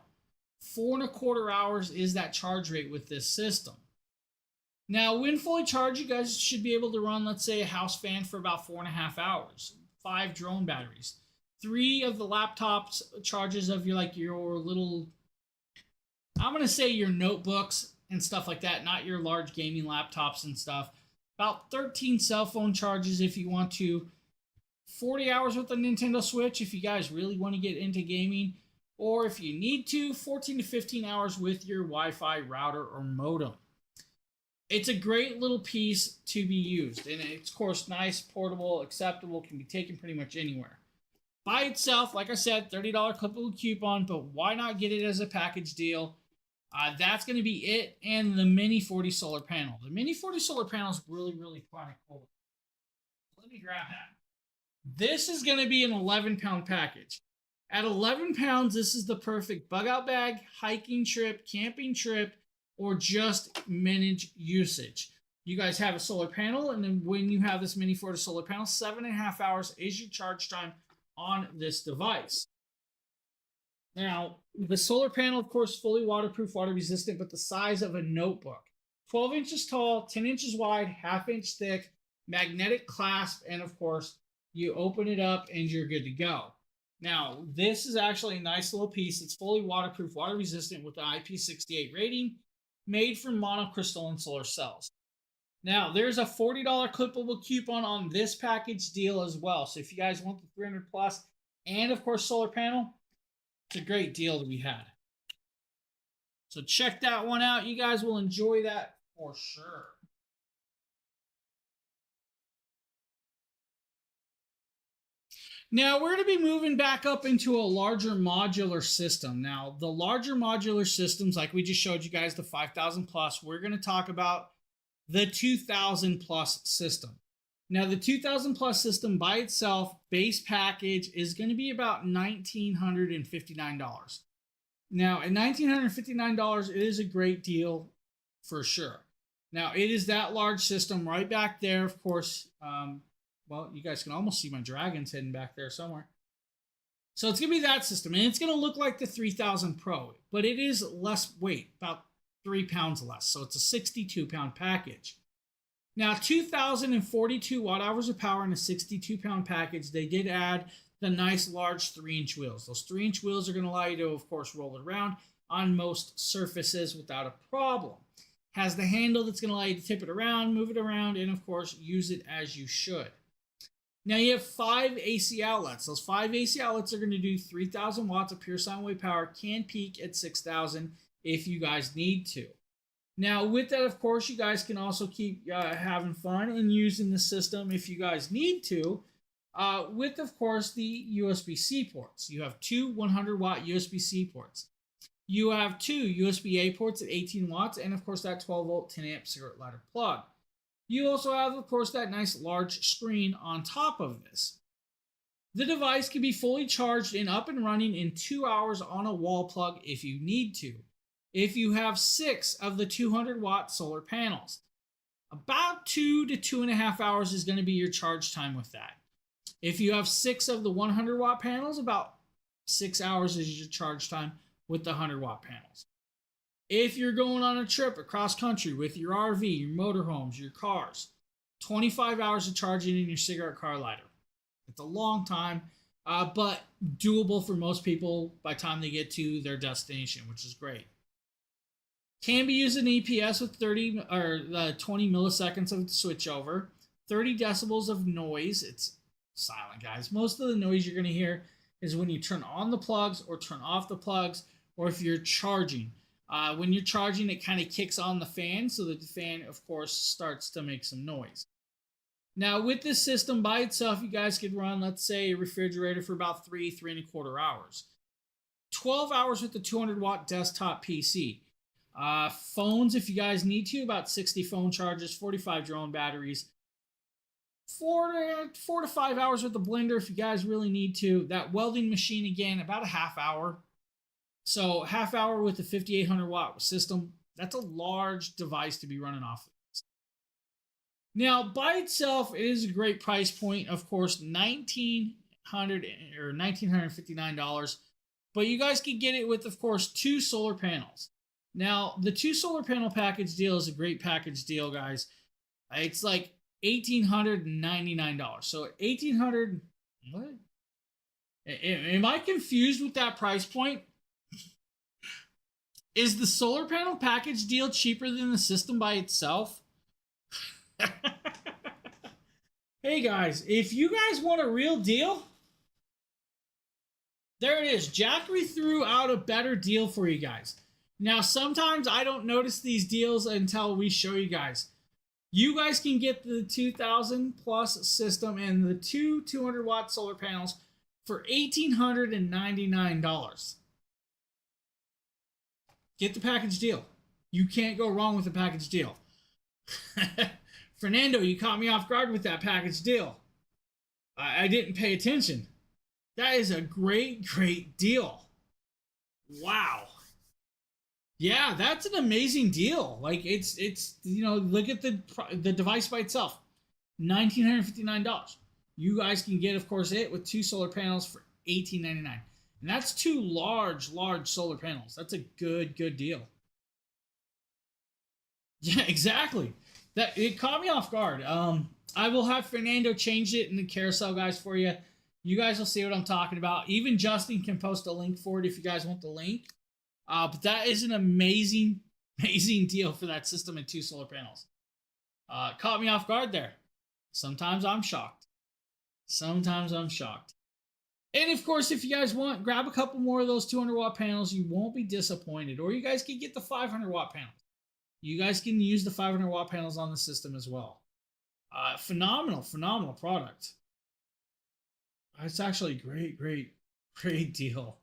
4.25 hours is that charge rate with this system. Now, when fully charged, you guys should be able to run, let's say, a house fan for about 4.5 hours. 5 drone batteries. 3 of the laptops charges of your little, I'm going to say your notebooks and stuff like that, not your large gaming laptops and stuff. About 13 cell phone charges if you want to. 40 hours with the Nintendo Switch if you guys really want to get into gaming. Or if you need to, 14 to 15 hours with your Wi-Fi router or modem. It's a great little piece to be used. And it's, of course, nice, portable, acceptable, can be taken pretty much anywhere. By itself, like I said, $30 clippable coupon, but why not get it as a package deal? That's going to be it, and the Mini 40 solar panel. The Mini 40 solar panel is really, really kind of cool. Let me grab that. This is going to be an 11-pound package. At 11 pounds, this is the perfect bug out bag, hiking trip, camping trip, or just minute usage. You guys have a solar panel, and then when you have this Mini 40 solar panel, 7.5 hours is your charge time on this device. Now, the solar panel, of course, fully waterproof, water resistant, but the size of a notebook. 12 inches tall, 10 inches wide, half-inch thick, magnetic clasp, and of course, you open it up and you're good to go. Now, this is actually a nice little piece. It's fully waterproof, water resistant with an IP68 rating, made from monocrystalline solar cells. Now, there's a $40 clippable coupon on this package deal as well. So if you guys want the 300 plus and of course solar panel, it's a great deal to be had. So check that one out. You guys will enjoy that for sure. Now, we're going to be moving back up into a larger modular system. Now, the larger modular systems, like we just showed you guys, the 5,000 plus, we're going to talk about the 2,000 plus system. Now, the 2,000 plus system by itself, base package, is going to be about $1,959. Now, at $1,959, it is a great deal for sure. Now, it is that large system right back there, of course. Well, you guys can almost see my dragons hidden back there somewhere. So it's going to be that system, and it's going to look like the 3000 Pro, but it is less weight, about 3 pounds less. So it's a 62-pound package. Now, 2,042 watt-hours of power in a 62-pound package. They did add the nice large 3-inch wheels. Those 3-inch wheels are going to allow you to, of course, roll it around on most surfaces without a problem. Has the handle that's going to allow you to tip it around, move it around, and, of course, use it as you should. Now, you have 5 AC outlets. Those 5 AC outlets are going to do 3,000 watts of pure sine wave power, can peak at 6,000 if you guys need to. Now, with that, of course, you guys can also keep having fun and using the system if you guys need to, with, of course, the USB-C ports. You have 2 100-watt USB-C ports. You have 2 USB-A ports at 18 watts, and, of course, that 12-volt 10-amp cigarette lighter plug. You also have, of course, that nice large screen on top of this. The device can be fully charged and up and running in 2 hours on a wall plug if you need to. If you have 6 of the 200-watt solar panels, about 2 to 2.5 hours is going to be your charge time with that. If you have 6 of the 100-watt panels, about 6 hours is your charge time with the 100-watt panels. If you're going on a trip across country with your RV, your motorhomes, your cars, 25 hours of charging in your cigarette car lighter. It's a long time, but doable for most people by the time they get to their destination, which is great. Can be used in EPS with 20 milliseconds of switchover, 30 decibels of noise. It's silent, guys. Most of the noise you're going to hear is when you turn on the plugs or turn off the plugs, or if you're charging. When you're charging, it kind of kicks on the fan, so that the fan, of course, starts to make some noise. Now, with this system by itself, you guys could run, let's say, a refrigerator for about 3.25 hours. 12 hours with the 200-watt desktop PC. Phones, if you guys need to, about 60 phone chargers, 45 drone batteries. 4 to 5 hours with the blender if you guys really need to. That welding machine, again, about a half hour. So half hour with the 5,800 watt system, that's a large device to be running off of this. Now, by itself, it is a great price point. Of course, $1,959, but you guys can get it with, of course, 2 solar panels. Now, the 2 solar panel package deal is a great package deal, guys. It's like $1,899. So $1,800. What? Am I confused with that price point? Is the solar panel package deal cheaper than the system by itself? Hey guys, if you guys want a real deal, there it is. Jackery threw out a better deal for you guys. Now, sometimes I don't notice these deals until we show you guys. You guys can get the 2,000 plus system and the 2 200-watt solar panels for $1,899. Get the package deal. You can't go wrong with a package deal. Fernando, you caught me off guard with that package deal. I didn't pay attention. That is a great, great deal. Wow. Yeah, that's an amazing deal. Like it's look at the device by itself. $1,959. You guys can get, of course, it with 2 solar panels for $1,899. And that's 2 large solar panels. That's a good deal. Yeah, exactly. That it caught me off guard. I will have Fernando change it in the carousel, guys, for you. You guys will see what I'm talking about. Even Justin can post a link for it if you guys want the link. But that is an amazing deal for that system and 2 solar panels. Caught me off guard there. Sometimes I'm shocked. And of course, if you guys want, grab a couple more of those 200 watt panels. You won't be disappointed. Or you guys can get the 500 watt panels. You guys can use the 500 watt panels on the system as well. Phenomenal product. It's actually great deal.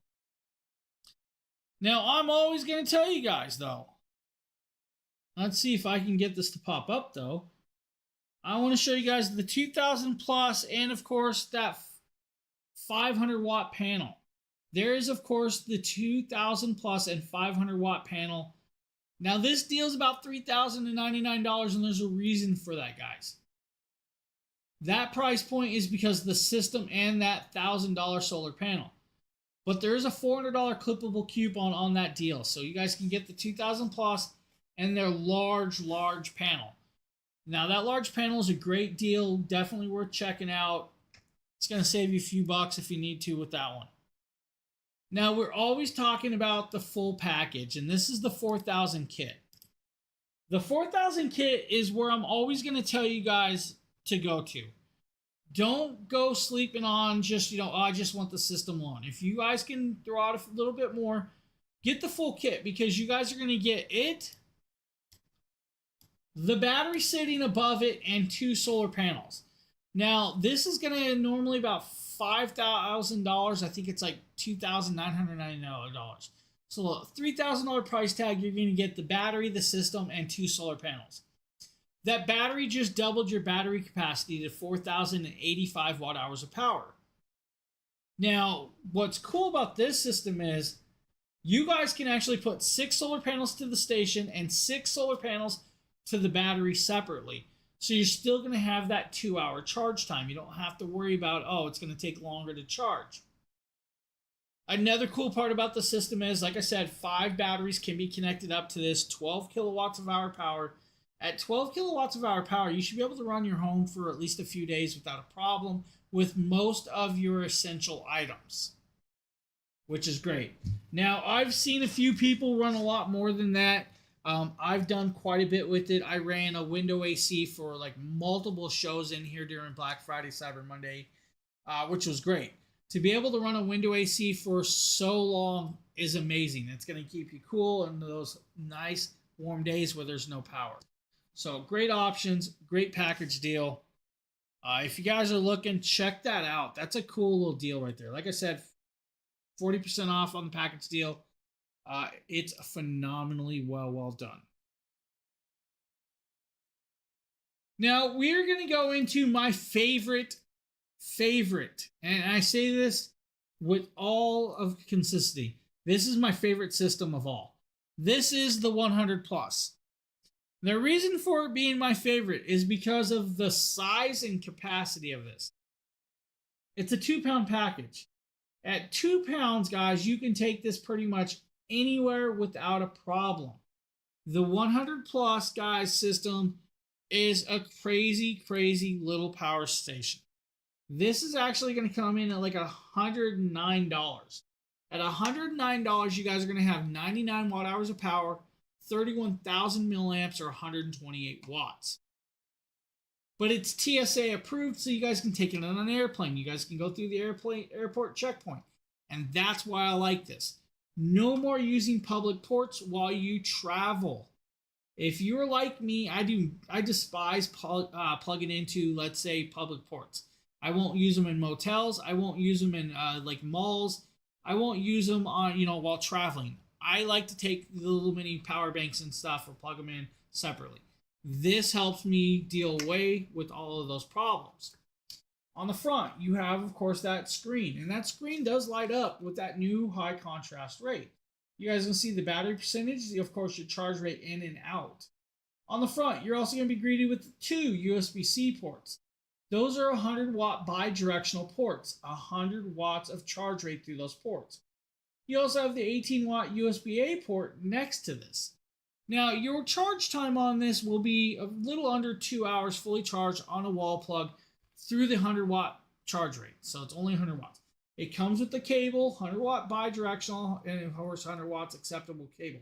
Now, I'm always going to tell you guys, though. Let's see if I can get this to pop up, though. I want to show you guys the 2000 plus and, of course, that 500 watt panel. There is, of course, the 2000 plus and 500 watt panel. Now, this deal is about $3,099, and there's a reason for that, guys. That price point is because of the system and that $1,000 solar panel. But there is a $400 clippable coupon on that deal. So you guys can get the 2000 plus and their large panel. Now, that large panel is a great deal. Definitely worth checking out. It's going to save you a few bucks if you need to with that one. Now, we're always talking about the full package, and this is the 4000 kit. The 4000 kit is where I'm always going to tell you guys to go to. Don't go sleeping on just, I just want the system one. If you guys can throw out a little bit more, get the full kit, because you guys are going to get it, the battery sitting above it, and 2 solar panels. Now, this is going to normally about $5,000. I think it's like $2,999. So a $3,000 price tag, you're going to get the battery, the system, and 2 solar panels. That battery just doubled your battery capacity to 4,085 watt hours of power. Now, what's cool about this system is you guys can actually put 6 solar panels to the station and 6 solar panels to the battery separately. So you're still going to have that 2-hour charge time. You don't have to worry about, it's going to take longer to charge. Another cool part about the system is, like I said, 5 batteries can be connected up to this 12 kilowatts of hour power. At 12 kilowatts of hour power, you should be able to run your home for at least a few days without a problem with most of your essential items, which is great. Now, I've seen a few people run a lot more than that. I've done quite a bit with it. I ran a window AC for like multiple shows in here during Black Friday, Cyber Monday, which was great. To be able to run a window AC for so long is amazing. It's going to keep you cool in those nice warm days where there's no power. So great options, great package deal. If you guys are looking, check that out. That's a cool little deal right there. Like I said, 40% off on the package deal. It's phenomenally well done. Now we're going to go into my favorite, and I say this with all of consistency. This is my favorite system of all. This is the 100 plus. The reason for it being my favorite is because of the size and capacity of this. It's a 2-pound package. At 2 pounds, guys, you can take this pretty much anywhere without a problem. The 100 plus, guys, system is a crazy little power station. This is actually going to come in at like $109. At $109, you guys are going to have 99 watt hours of power, 31,000 milliamps, or 128 watts. But it's TSA approved, so you guys can take it on an airplane. You guys can go through the airport checkpoint. And that's why I like this. No more using public ports while you travel. If you're like me, I despise plugging into, let's say, public ports. I won't use them in motels. I won't use them in like malls. I won't use them on, while traveling. I like to take the little mini power banks and stuff or plug them in separately. This helps me deal away with all of those problems. On the front, you have, of course, that screen. And that screen does light up with that new high contrast rate. You guys can see the battery percentage, of course, your charge rate in and out. On the front, you're also going to be greeted with 2 USB-C ports. Those are 100 watt bi-directional ports, 100 watts of charge rate through those ports. You also have the 18 watt USB-A port next to this. Now, your charge time on this will be a little under 2 hours fully charged on a wall plug through the 100 watt charge rate. So it's only 100 watts. It comes with the cable, 100 watt bi-directional, and of course 100 watts acceptable cable.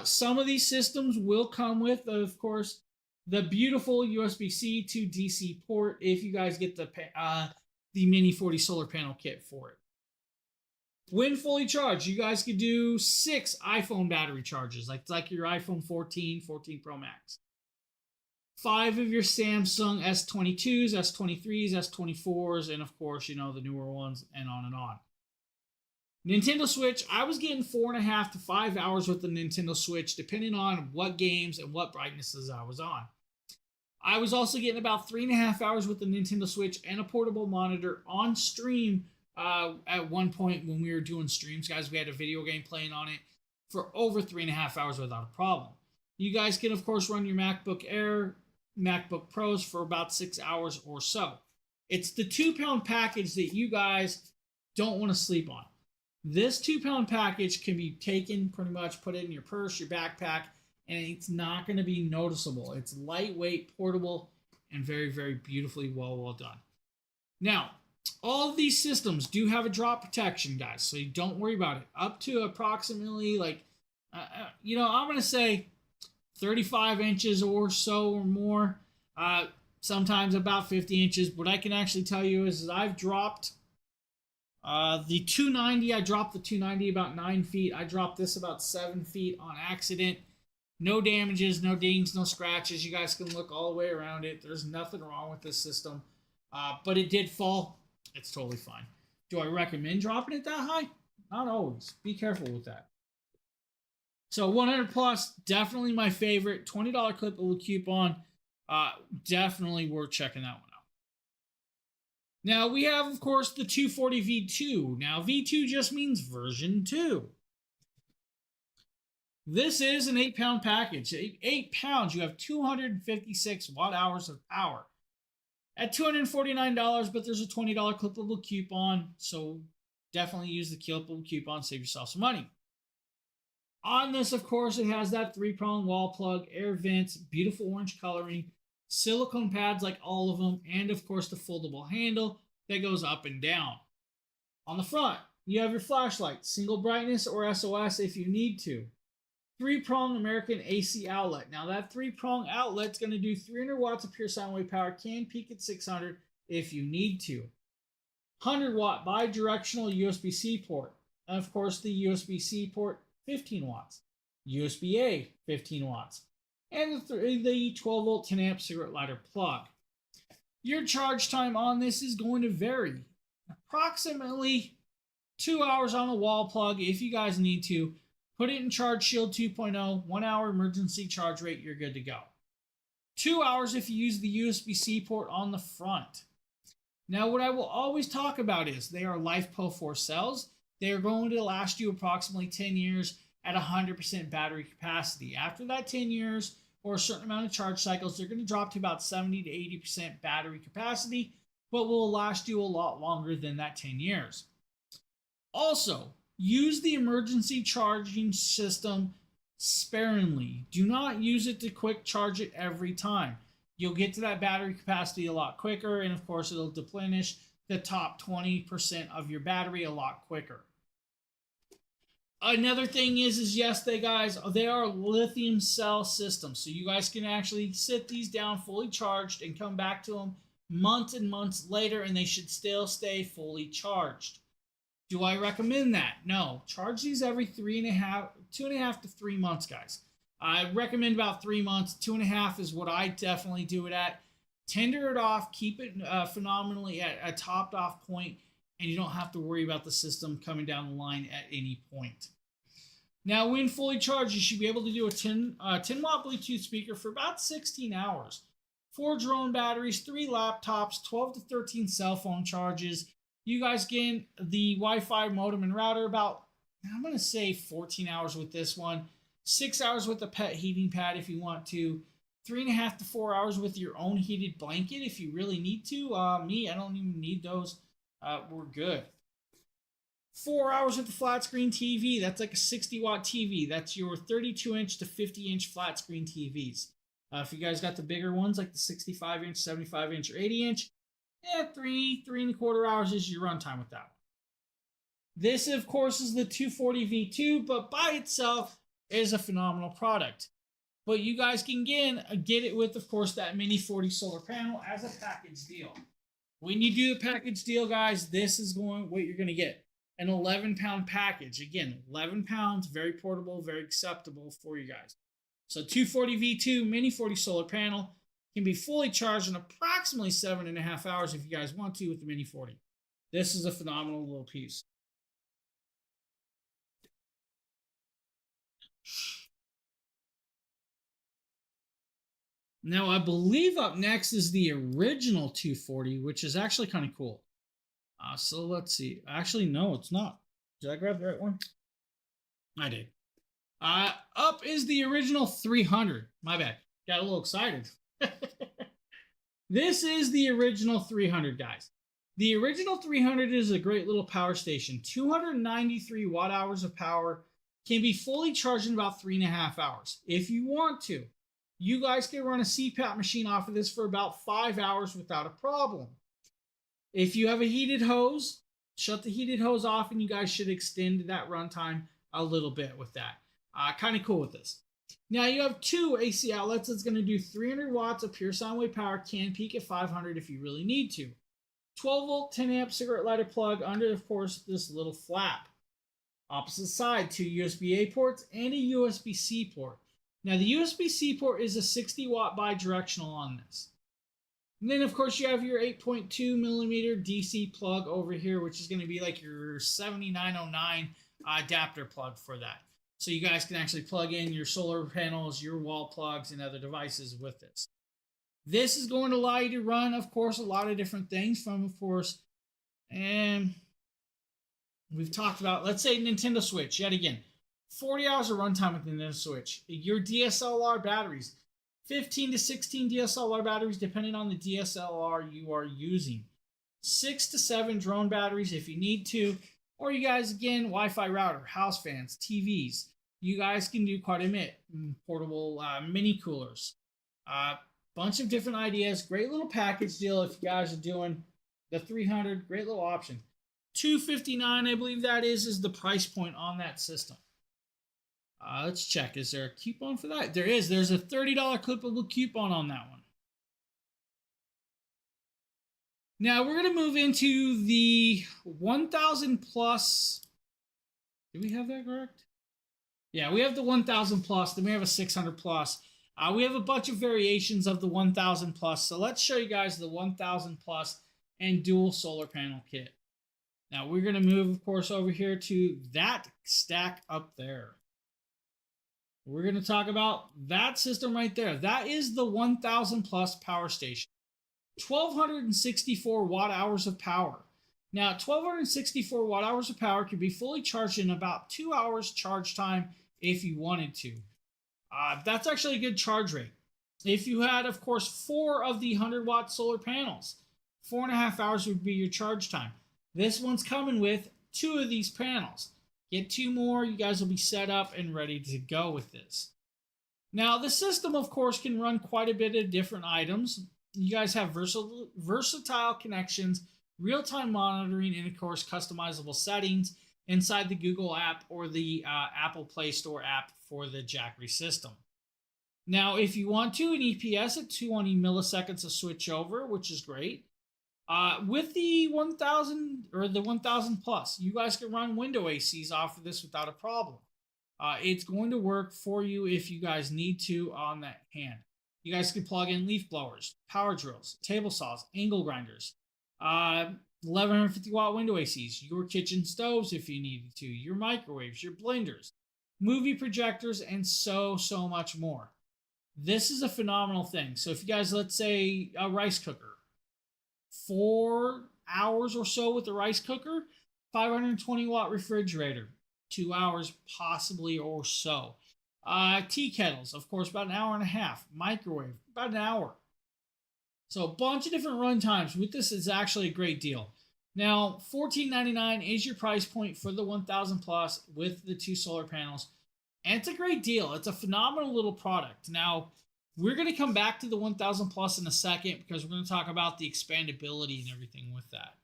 Some of these systems will come with, of course, the beautiful USB-C to DC port if you guys get the Mini 40 solar panel kit for it. When fully charged, you guys could do 6 iPhone battery charges, like your iPhone 14, 14 Pro Max. 5 of your Samsung S22s, S23s, S24s, and of course, the newer ones, and on and on. Nintendo Switch, I was getting 4.5 to 5 hours with the Nintendo Switch, depending on what games and what brightnesses I was on. I was also getting about 3.5 hours with the Nintendo Switch and a portable monitor on stream at one point when we were doing streams, guys. We had a video game playing on it for over 3.5 hours without a problem. You guys can, of course, run your MacBook Air, MacBook Pros for about 6 hours or so. It's the 2-pound package that you guys don't want to sleep on. This 2-pound package can be taken, pretty much put it in your purse, your backpack, and it's not going to be noticeable. It's lightweight, portable, and very, very beautifully well done. Now, all of these systems do have a drop protection, guys, so you don't worry about it. Up to approximately, I'm going to say 35 inches or so or more, sometimes about 50 inches. What I can actually tell you is I've dropped the 290. I dropped the 290 about 9 feet. I dropped this about 7 feet on accident. No damages, no dings, no scratches. You guys can look all the way around it. There's nothing wrong with this system, but it did fall. It's totally fine. Do I recommend dropping it that high? Not always. Be careful with that. So 100 plus, definitely my favorite. $20 clippable coupon. Definitely worth checking that one out. Now we have, of course, the 240 V2. Now V2 just means version 2. This is an 8-pound package. 8 pounds, you have 256 watt hours of power. At $249, but there's a $20 clippable coupon, so definitely use the clippable coupon, save yourself some money. On this, of course, it has that 3-prong wall plug, air vents, beautiful orange coloring, silicone pads like all of them, and of course the foldable handle that goes up and down. On the front, you have your flashlight, single brightness or SOS if you need to. 3-prong American AC outlet. Now that 3-prong outlet's going to do 300 watts of pure sine wave power, can peak at 600 if you need to. 100 watt bi-directional USB-C port. And of course the USB-C port, 15 watts. USB-A, 15 watts. And the 12 volt 10 amp cigarette lighter plug. Your charge time on this is going to vary. Approximately 2 hours on a wall plug if you guys need to. Put it in Charge Shield 2.0, 1 hour emergency charge rate, you're good to go. 2 hours if you use the USB-C port on the front. Now, what I will always talk about is they are LiFePO4 cells. They are going to last you approximately 10 years at 100% battery capacity. After that 10 years or a certain amount of charge cycles, they're going to drop to about 70 to 80% battery capacity, but will last you a lot longer than that 10 years. Also, use the emergency charging system sparingly. Do not use it to quick charge it every time. You'll get to that battery capacity a lot quicker, and of course it'll deplenish the top 20% of your battery a lot quicker. Another thing is yes, they are lithium cell systems, so you guys can actually sit these down fully charged and come back to them months and months later, and they should still stay fully charged. Do I recommend that? No. Charge these every 2.5 to 3 months, guys. I recommend about 3 months. 2.5 is what I definitely do it at. Tender it off, keep it phenomenally at a topped off point, and you don't have to worry about the system coming down the line at any point. Now, when fully charged, you should be able to do a 10 watt Bluetooth speaker for about 16 hours. 4 drone batteries, 3 laptops, 12 to 13 cell phone charges. You guys get the Wi-Fi modem and router about, I'm going to say 14 hours with this one. 6 hours with the pet heating pad if you want to. 3.5 to 4 hours with your own heated blanket if you really need to. Me, I don't even need those. We're good. 4 hours with the flat screen TV. That's like a 60 watt TV. That's your 32 inch to 50 inch flat screen TVs. If you guys got the bigger ones like the 65 inch, 75 inch, or 80 inch, yeah, 3.25 hours is your runtime with that one. This, of course, is the 240 V2, but by itself is a phenomenal product. But you guys can get it with, of course, that Mini 40 solar panel as a package deal. When you do the package deal, guys, this is what you're going to get. An 11-pound package. Again, 11 pounds, very portable, very acceptable for you guys. So 240 V2 Mini 40 solar panel can be fully charged in approximately 7.5 hours if you guys want to with the Mini 40. This is a phenomenal little piece. Now, I believe up next is the original 240, which is actually kind of cool. So let's see. Actually, no, it's not. Did I grab the right one? I did. Up is the original 300. My bad. Got a little excited. This is the original 300, guys. The original 300 is a great little power station. 293 watt hours of power. Can be fully charged in about 3.5 hours. If you want to, you guys can run a CPAP machine off of this for about 5 hours without a problem. If you have a heated hose, shut the heated hose off and you guys should extend that runtime a little bit with that. Kind of cool with this. Now you have 2 AC outlets that's going to do 300 watts of pure sine wave power, can peak at 500 if you really need to. 12 volt, 10 amp cigarette lighter plug under, of course, this little flap. Opposite side, 2 USB-A ports and a USB-C port. Now the USB-C port is a 60 watt bidirectional on this. And then, of course, you have your 8.2 millimeter DC plug over here, which is going to be like your 7909 adapter plug for that. So you guys can actually plug in your solar panels, your wall plugs, and other devices with this. This is going to allow you to run, of course, a lot of different things from, of course, and we've talked about, let's say, Nintendo Switch, yet again. 40 hours of runtime with the Nintendo Switch. Your DSLR batteries. 15 to 16 DSLR batteries depending on the DSLR you are using. 6 to 7 drone batteries if you need to. Or you guys, again, Wi-Fi router, house fans, TVs. You guys can do quite a bit. Portable mini coolers. Bunch of different ideas. Great little package deal if you guys are doing the 300. Great little option. $259, I believe that is the price point on that system. Let's check. Is there a coupon for that? There is. There's a $30 clippable coupon on that one. Now we're going to move into the 1000 plus. Did we have that correct? Yeah, we have the 1000 plus. Then we have a 600 plus. We have a bunch of variations of the 1000 plus. So let's show you guys the 1000 plus and dual solar panel kit. Now we're going to move, of course, over here to that stack up there. We're going to talk about that system right there. That is the 1000 plus power station. 1264 watt hours of power. Now, 1264 watt hours of power can be fully charged in about 2 hours charge time if you wanted to. That's actually a good charge rate. If you had, of course, 4 of the 100 watt solar panels, 4.5 hours would be your charge time. This one's coming with 2 of these panels. Get 2 more, you guys will be set up and ready to go with this. Now, the system, of course, can run quite a bit of different items. You guys have versatile connections, real-time monitoring, and, of course, customizable settings inside the Google app or the Apple Play Store app for the Jackery system. Now, if you want to, an EPS at 220 milliseconds to switch over, which is great. With the 1000 or the 1000 plus, you guys can run window ACs off of this without a problem. It's going to work for you if you guys need to on that hand. You guys can plug in leaf blowers, power drills, table saws, angle grinders, 1150 watt window ACs, your kitchen stoves if you needed to, your microwaves, your blenders, movie projectors, and so much more. This is a phenomenal thing. So if you guys, let's say a rice cooker, 4 hours or so with the rice cooker, 520 watt refrigerator, 2 hours possibly or so. Tea kettles, of course, about an hour and a half. Microwave, about an hour. So a bunch of different run times. With this, is actually a great deal. Now, $14.99 is your price point for the 1000 plus with the 2 solar panels. And it's a great deal. It's a phenomenal little product. Now, we're going to come back to the 1000 plus in a second because we're going to talk about the expandability and everything with that.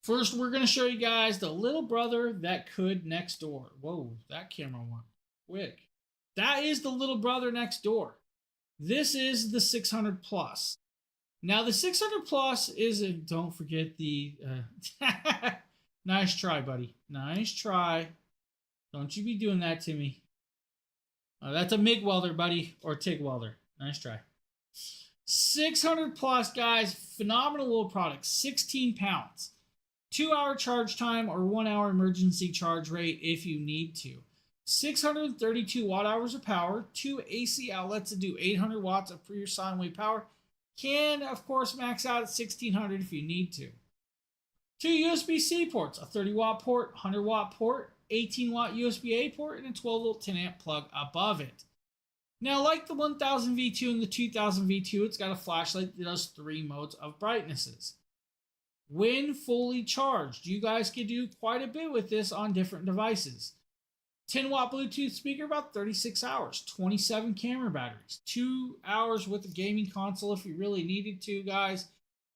First, we're going to show you guys the little brother that could next door. Whoa, that camera went quick. That is the little brother next door. This is the 600 plus. Now, the 600 plus is, don't forget the, nice try, buddy. Nice try. Don't you be doing that to me. That's a MIG welder, buddy, or TIG welder. Nice try. 600 plus, guys. Phenomenal little product. 16 pounds. 2-hour charge time or 1 hour emergency charge rate if you need to. 632 watt hours of power. 2 AC outlets to do 800 watts of pure sine wave power. Can, of course, max out at 1600 if you need to. 2 USB-C ports. A 30 watt port, 100 watt port, 18 watt USB-A port, and a 12 volt 10 amp plug above it. Now, like the 1000 V2 and the 2000 V2, it's got a flashlight that does 3 modes of brightnesses. When fully charged, you guys can do quite a bit with this on different devices. 10 watt Bluetooth speaker, about 36 hours. 27 camera batteries. 2 hours with a gaming console if you really needed to, guys,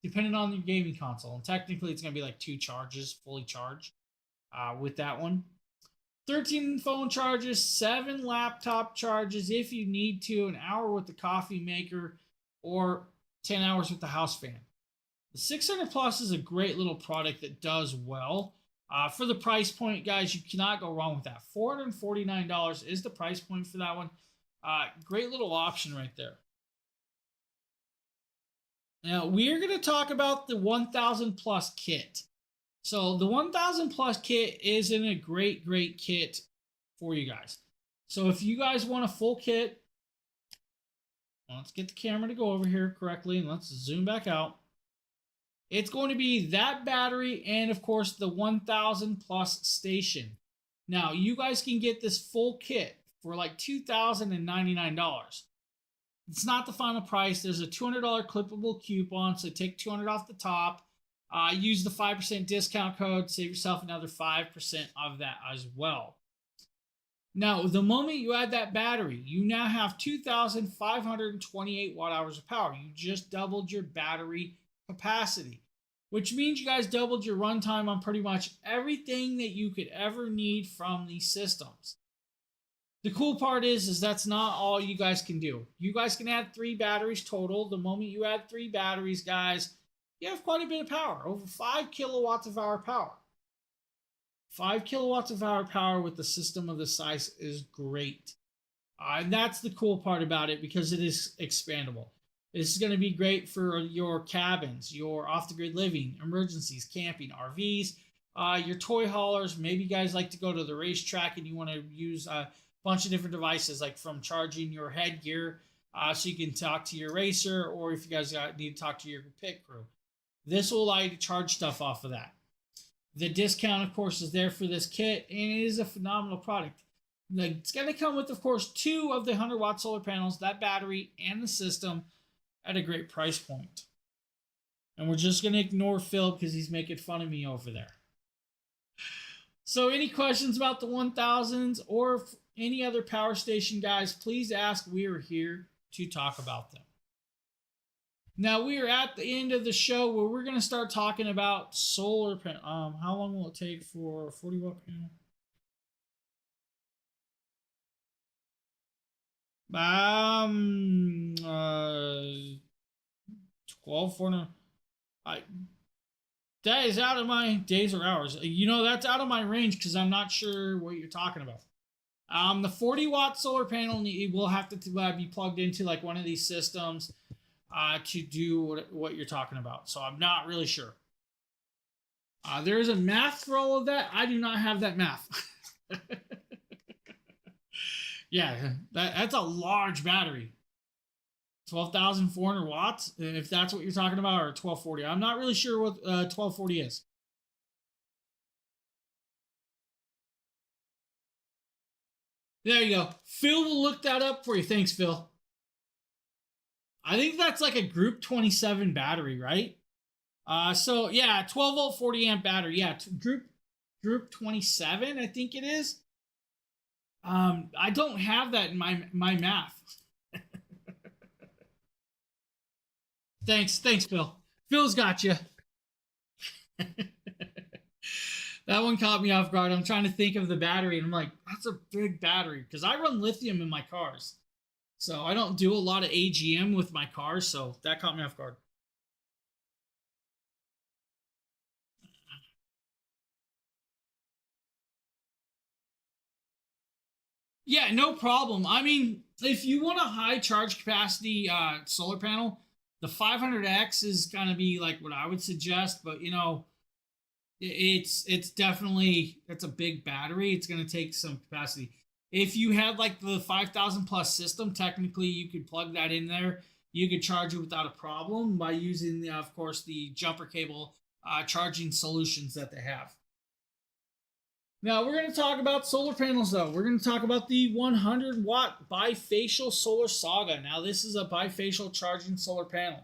depending on your gaming console. And technically, it's going to be like 2 charges, fully charged with that one. 13 phone charges, 7 laptop charges if you need to, an hour with the coffee maker, or 10 hours with the house fan. The 600 Plus is a great little product that does well. For the price point, guys, you cannot go wrong with that. $449 is the price point for that one. Great little option right there. Now, we're going to talk about the 1000 Plus kit. So the 1000 Plus kit is in a great kit for you guys. So if you guys want a full kit, let's get the camera to go over here correctly and let's zoom back out. It's going to be that battery and, of course, the 1000 Plus station. Now, you guys can get this full kit for like $2,099. It's not the final price. There's a $200 clippable coupon, so take $200 off the top. Use the 5% discount code. Save yourself another 5% of that as well. Now, the moment you add that battery, you now have 2,528 watt hours of power. You just doubled your battery capacity, which means you guys doubled your runtime on pretty much everything that you could ever need from these systems. The cool part is that's not all you guys can do. You guys can add 3 batteries total. The moment you add 3 batteries, guys, you have quite a bit of power, over 5 kilowatts of hour power. 5 kilowatts of hour power with the system of this size is great. And that's the cool part about it because it is expandable. This is going to be great for your cabins, your off-the-grid living, emergencies, camping, RVs, your toy haulers. Maybe you guys like to go to the racetrack and you want to use a bunch of different devices, like from charging your headgear so you can talk to your racer, or if you guys need to talk to your pit crew. This will allow you to charge stuff off of that. The discount, of course, is there for this kit, and it is a phenomenal product. It's going to come with, of course, 2 of the 100 watt solar panels, that battery, and the system at a great price point. And we're just going to ignore Phil because he's making fun of me over there. So any questions about the 1000s or any other power station, guys, please ask. We are here to talk about them. Now, we are at the end of the show where we're going to start talking about solar panel. How long will it take for a 40 watt panel? 12 for now. That is out of my days or hours. You know, that's out of my range because I'm not sure what you're talking about. The 40-watt solar panel will have to be plugged into like one of these systems to do what you're talking about. So I'm not really sure. There is a math for all of that. I do not have that math. Yeah, that's a large battery. 12,400 watts, if that's what you're talking about, or 1240. I'm not really sure what 1240 is. There you go. Phil will look that up for you. Thanks, Phil. I think that's like a Group 27 battery, right? So yeah, 12 volt 40 amp battery. Yeah, Group 27, I think it is. I don't have that in my math. Thanks, Phil. Phil's got you. That one caught me off guard. I'm trying to think of the battery, and I'm like, that's a big battery, because I run lithium in my cars. So I don't do a lot of AGM with my cars, so that caught me off guard. Yeah, no problem. I mean, if you want a high charge capacity solar panel, the 500X is going to be like what I would suggest, but you know, it's definitely, it's a big battery. It's going to take some capacity. If you had like the 5,000 plus system, technically you could plug that in there. You could charge it without a problem by using, of course, the jumper cable charging solutions that they have. Now we're going to talk about solar panels though. We're going to talk about the 100 watt bifacial solar saga. Now this is a bifacial charging solar panel.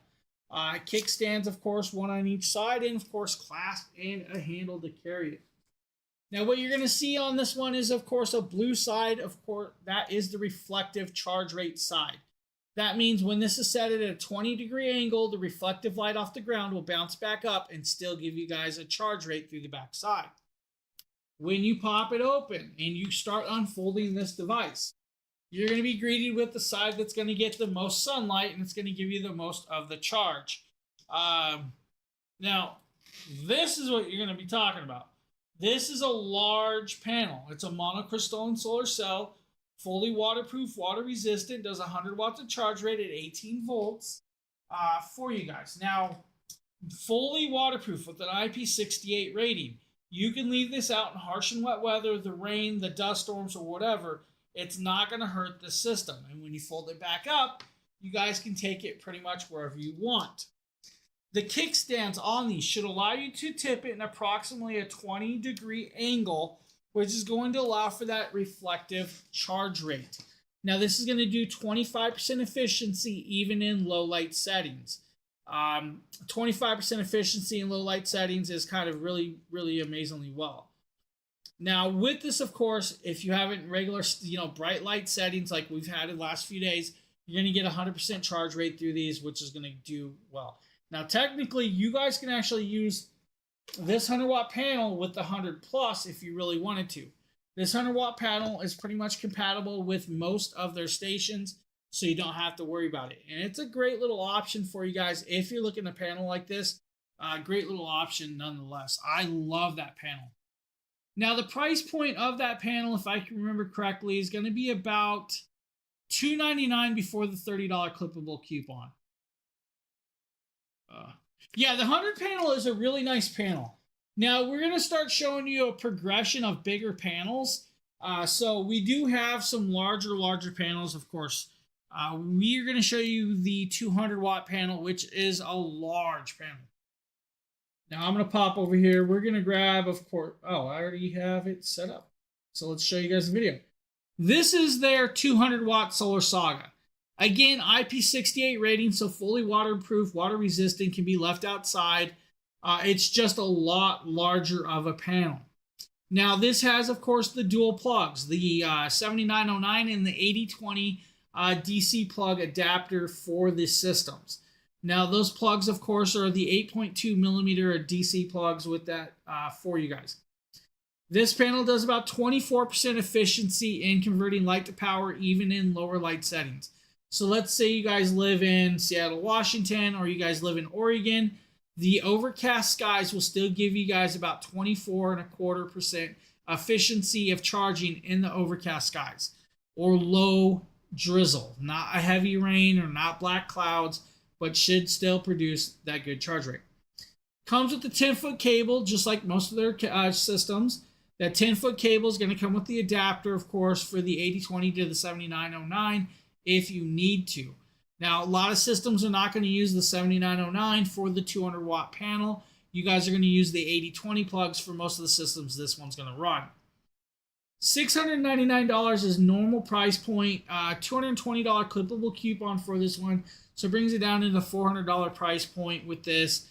Kickstands, of course, one on each side, and of course clasp and a handle to carry it. Now what you're going to see on this one is of course a blue side. Of course, that is the reflective charge rate side. That means when this is set at a 20-degree angle, the reflective light off the ground will bounce back up and still give you guys a charge rate through the back side. When you pop it open and you start unfolding this device, you're going to be greeted with the side that's going to get the most sunlight, and it's going to give you the most of the charge. Now, this is what you're going to be talking about. This is a large panel. It's a monocrystalline solar cell, fully waterproof, water resistant, does 100 watts of charge rate at 18 volts for you guys. Now, fully waterproof with an IP68 rating. You can leave this out in harsh and wet weather, the rain, the dust storms, or whatever. It's not going to hurt the system. And when you fold it back up, you guys can take it pretty much wherever you want. The kickstands on these should allow you to tip it in approximately a 20-degree angle, which is going to allow for that reflective charge rate. Now, this is going to do 25% efficiency even in low light settings. 25% efficiency in low light settings is kind of really, really amazingly well. Now, with this, of course, if you have it in regular, bright light settings like we've had in the last few days, you're going to get 100% charge rate through these, which is going to do well. Now, technically, you guys can actually use this 100 watt panel with the 100 plus if you really wanted to. This 100 watt panel is pretty much compatible with most of their stations, so you don't have to worry about it. And it's a great little option for you guys if you're looking at a panel like this. Great little option nonetheless. I love that panel. Now, the price point of that panel, if I can remember correctly, is going to be about $299 before the $30 clippable coupon. Yeah, the 100 panel is a really nice panel. Now, we're going to start showing you a progression of bigger panels. So we do have some larger panels, of course. We are going to show you the 200 watt panel, which is a large panel. Now I'm going to pop over here. We're going to grab, of course, oh, I already have it set up. So let's show you guys the video. This is their 200 watt solar saga. Again, IP68 rating, so fully waterproof, water resistant, can be left outside. It's just a lot larger of a panel. Now this has, of course, the dual plugs, the 7909 and the 8020 DC plug adapter for the systems. Now those plugs, of course, are the 8.2 millimeter DC plugs with that for you guys. This panel does about 24% efficiency in converting light to power, even in lower light settings. So let's say you guys live in Seattle, Washington, or you guys live in Oregon. The overcast skies will still give you guys about 24.25% efficiency of charging in the overcast skies or low drizzle, not a heavy rain or not black clouds, but should still produce that good charge rate. Comes with the 10-foot cable, just like most of their systems. That 10-foot cable is going to come with the adapter, of course, for the 8020 to the 7909 if you need to. Now, a lot of systems are not going to use the 7909 for the 200-watt panel. You guys are going to use the 8020 plugs for most of the systems this one's going to run. $699 is normal price point. $220 clippable coupon for this one. So it brings it down to the $400 price point with this.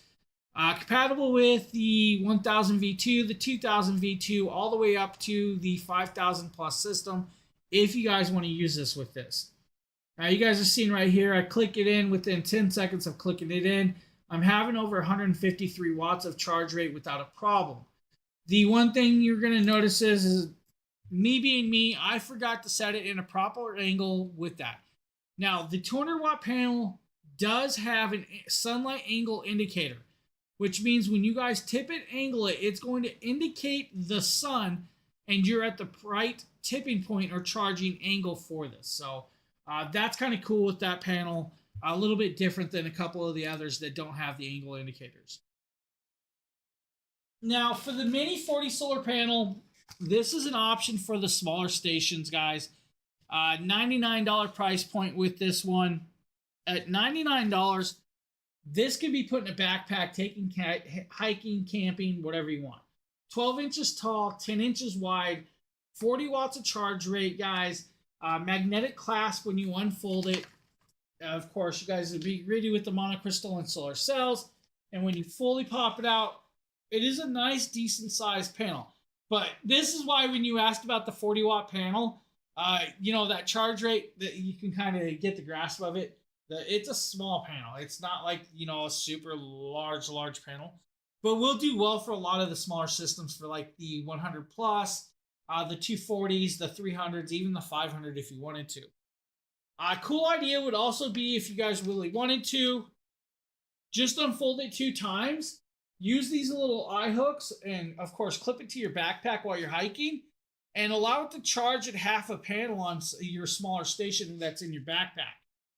Compatible with the 1000 V2, the 2000 V2, all the way up to the 5000 plus system if you guys want to use this with this. Now you guys are seeing right here, I click it in within 10 seconds of clicking it in. I'm having over 153 watts of charge rate without a problem. The one thing you're going to notice is me being me, I forgot to set it in a proper angle with that. Now, the 200 watt panel does have a sunlight angle indicator, which means when you guys tip it, angle it, it's going to indicate the sun and you're at the right tipping point or charging angle for this. So that's kind of cool with that panel. A little bit different than a couple of the others that don't have the angle indicators. Now, for the Mini 40 solar panel, this is an option for the smaller stations, guys. $99 price point with this one. At $99, this can be put in a backpack, taking hiking, camping, whatever you want. 12 inches tall, 10 inches wide, 40 watts of charge rate, guys. Magnetic clasp when you unfold it. Of course, you guys would be ready with the monocrystalline solar cells. And when you fully pop it out, it is a nice, decent sized panel. But this is why when you asked about the 40 watt panel, that charge rate, that you can kind of get the grasp of it. It's a small panel. It's not like, a super large panel. But will do well for a lot of the smaller systems for like the 100 plus, the 240s, the 300s, even the 500 if you wanted to. A cool idea would also be if you guys really wanted to, just unfold it 2 times. Use these little eye hooks and, of course, clip it to your backpack while you're hiking and allow it to charge at half a panel on your smaller station that's in your backpack.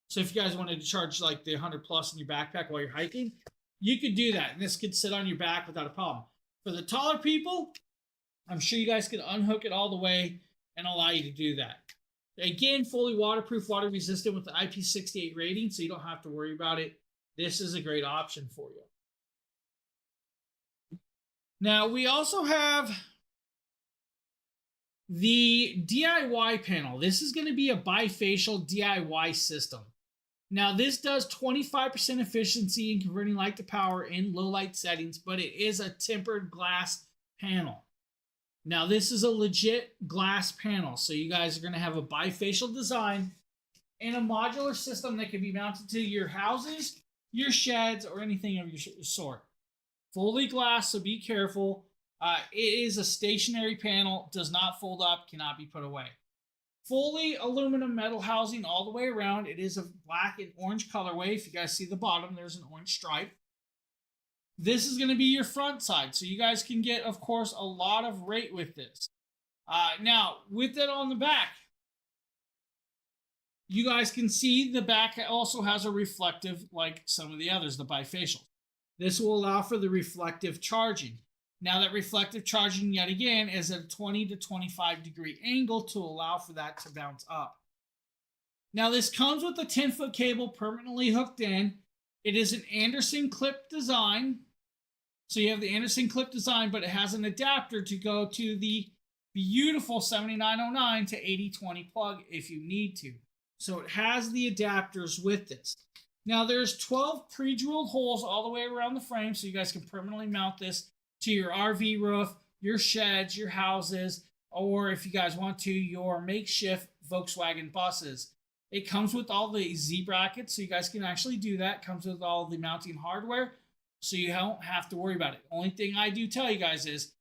So if you guys wanted to charge like the 100 plus in your backpack while you're hiking, you could do that. And this could sit on your back without a problem. For the taller people, I'm sure you guys can unhook it all the way and allow you to do that. Again, fully waterproof, water resistant with the IP68 rating, so you don't have to worry about it. This is a great option for you. Now, we also have the DIY panel. This is going to be a bifacial DIY system. Now, this does 25% efficiency in converting light to power in low light settings, but it is a tempered glass panel. Now, this is a legit glass panel, so you guys are going to have a bifacial design and a modular system that can be mounted to your houses, your sheds, or anything of your sort. Fully glass, so be careful. It is a stationary panel, does not fold up, cannot be put away. Fully aluminum metal housing all the way around. It is a black and orange colorway. If you guys see the bottom, there's an orange stripe. This is going to be your front side, so you guys can get, of course, a lot of rate with this. Now, with it on the back, you guys can see the back also has a reflective, like some of the others, the bifacial. This will allow for the reflective charging. Now, that reflective charging, yet again, is at a 20 to 25 degree angle to allow for that to bounce up. Now, this comes with a 10-foot cable permanently hooked in. It is an Anderson clip design. So you have the Anderson clip design, but it has an adapter to go to the beautiful 7909 to 8020 plug if you need to. So it has the adapters with this. Now, there's 12 pre-drilled holes all the way around the frame, so you guys can permanently mount this to your RV roof, your sheds, your houses, or if you guys want to, your makeshift Volkswagen buses. It comes with all the Z brackets, so you guys can actually do that. It comes with all the mounting hardware, so you don't have to worry about it. Only thing I do tell you guys is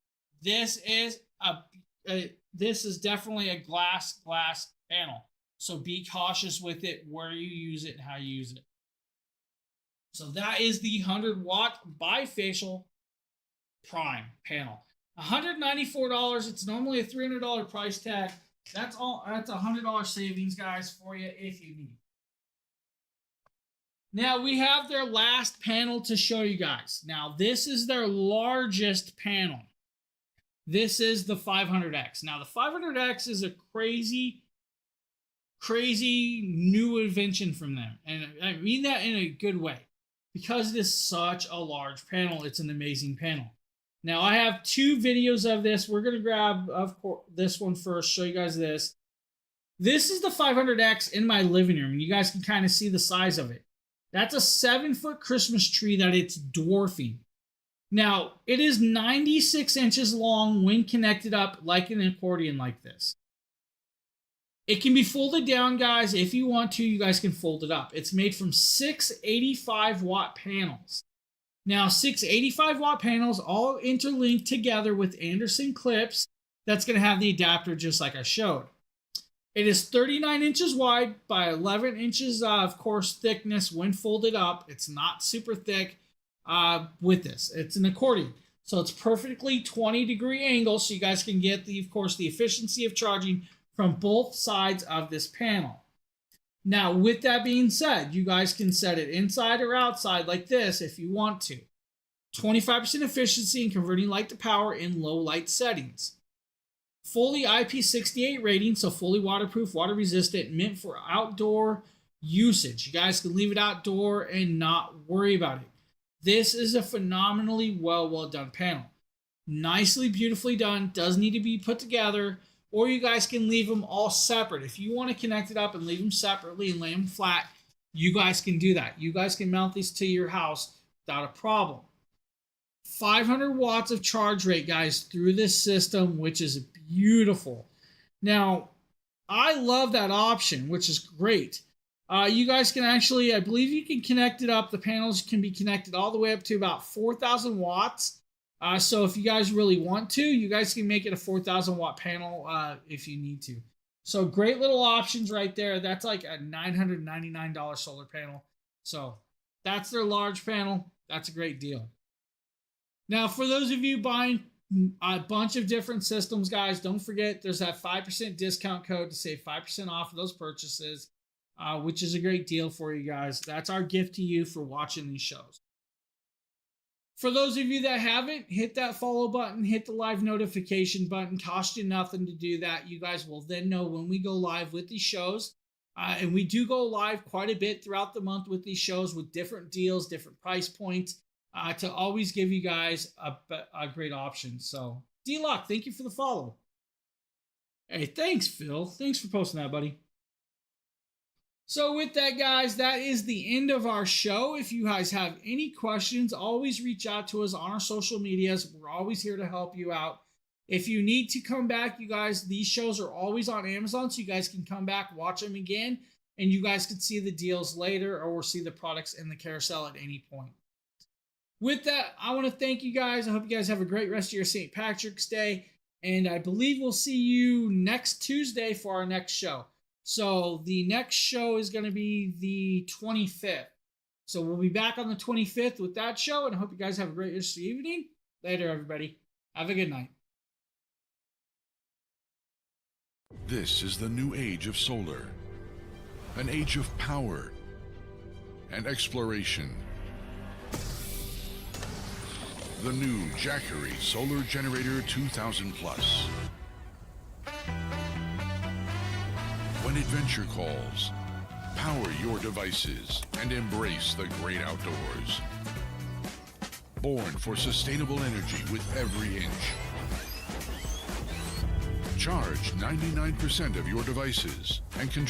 this is definitely a glass panel. So be cautious with it, where you use it and how you use it. So that is the 100 watt bifacial prime panel. $194. It's normally a $300 price tag. That's all. That's $100 savings, guys, for you if you need. Now we have their last panel to show you guys. Now this is their largest panel. This is the 500X. Now the 500X is a crazy new invention from them. And I mean that in a good way. Because it is such a large panel, it's an amazing panel. Now I have 2 videos of this. We're going to grab, of course, this one first, show you guys this. This is the 500X in my living room, and you guys can kind of see the size of it. That's a 7-foot Christmas tree that it's dwarfing. Now, it is 96 inches long when connected up like an accordion like this. It can be folded down, guys. If you want to, you guys can fold it up. It's made from 6 85-watt panels. Now, 6 85-watt panels all interlinked together with Anderson clips. That's going to have the adapter just like I showed. It is 39 inches wide by 11 inches, of course, thickness when folded up. It's not super thick with this. It's an accordion. So it's perfectly 20-degree angle, so you guys can get, of course, the efficiency of charging from both sides of this panel. Now, with that being said, you guys can set it inside or outside like this if you want to. 25% efficiency in converting light to power in low light settings. Fully IP68 rating, so fully waterproof, water resistant, meant for outdoor usage. You guys can leave it outdoor and not worry about it. This is a phenomenally well done panel. Nicely, beautifully done. Does need to be put together, or you guys can leave them all separate. If you want to connect it up and leave them separately and lay them flat, you guys can do that. You guys can mount these to your house without a problem. 500 watts of charge rate, guys, through this system, which is beautiful. Now, I love that option, which is great. You guys can actually, I believe you can connect it up. The panels can be connected all the way up to about 4,000 watts. So if you guys really want to, you guys can make it a 4,000 watt panel if you need to. So great little options right there. That's like a $999 solar panel. So that's their large panel. That's a great deal. Now, for those of you buying a bunch of different systems, guys, don't forget there's that 5% discount code to save 5% off of those purchases, which is a great deal for you guys. That's our gift to you for watching these shows. For those of you that haven't, hit that follow button, hit the live notification button. Cost you nothing to do that. You guys will then know when we go live with these shows. And we do go live quite a bit throughout the month with these shows with different deals, different price points, to always give you guys a great option. So, D-Lock, thank you for the follow. Hey, thanks, Phil. Thanks for posting that, buddy. So with that, guys, that is the end of our show. If you guys have any questions, always reach out to us on our social medias. We're always here to help you out. If you need to come back, you guys, these shows are always on Amazon, so you guys can come back, watch them again, and you guys can see the deals later or see the products in the carousel at any point. With that, I want to thank you guys. I hope you guys have a great rest of your St. Patrick's Day, and I believe we'll see you next Tuesday for our next show. So the next show is going to be the 25th. So we'll be back on the 25th with that show, and I hope you guys have a great rest of the evening. Later, everybody. Have a good night. This is the new age of solar, an age of power and exploration. The new Jackery Solar Generator 2000 Plus. When adventure calls, power your devices and embrace the great outdoors. Born for sustainable energy with every inch. Charge 99% of your devices and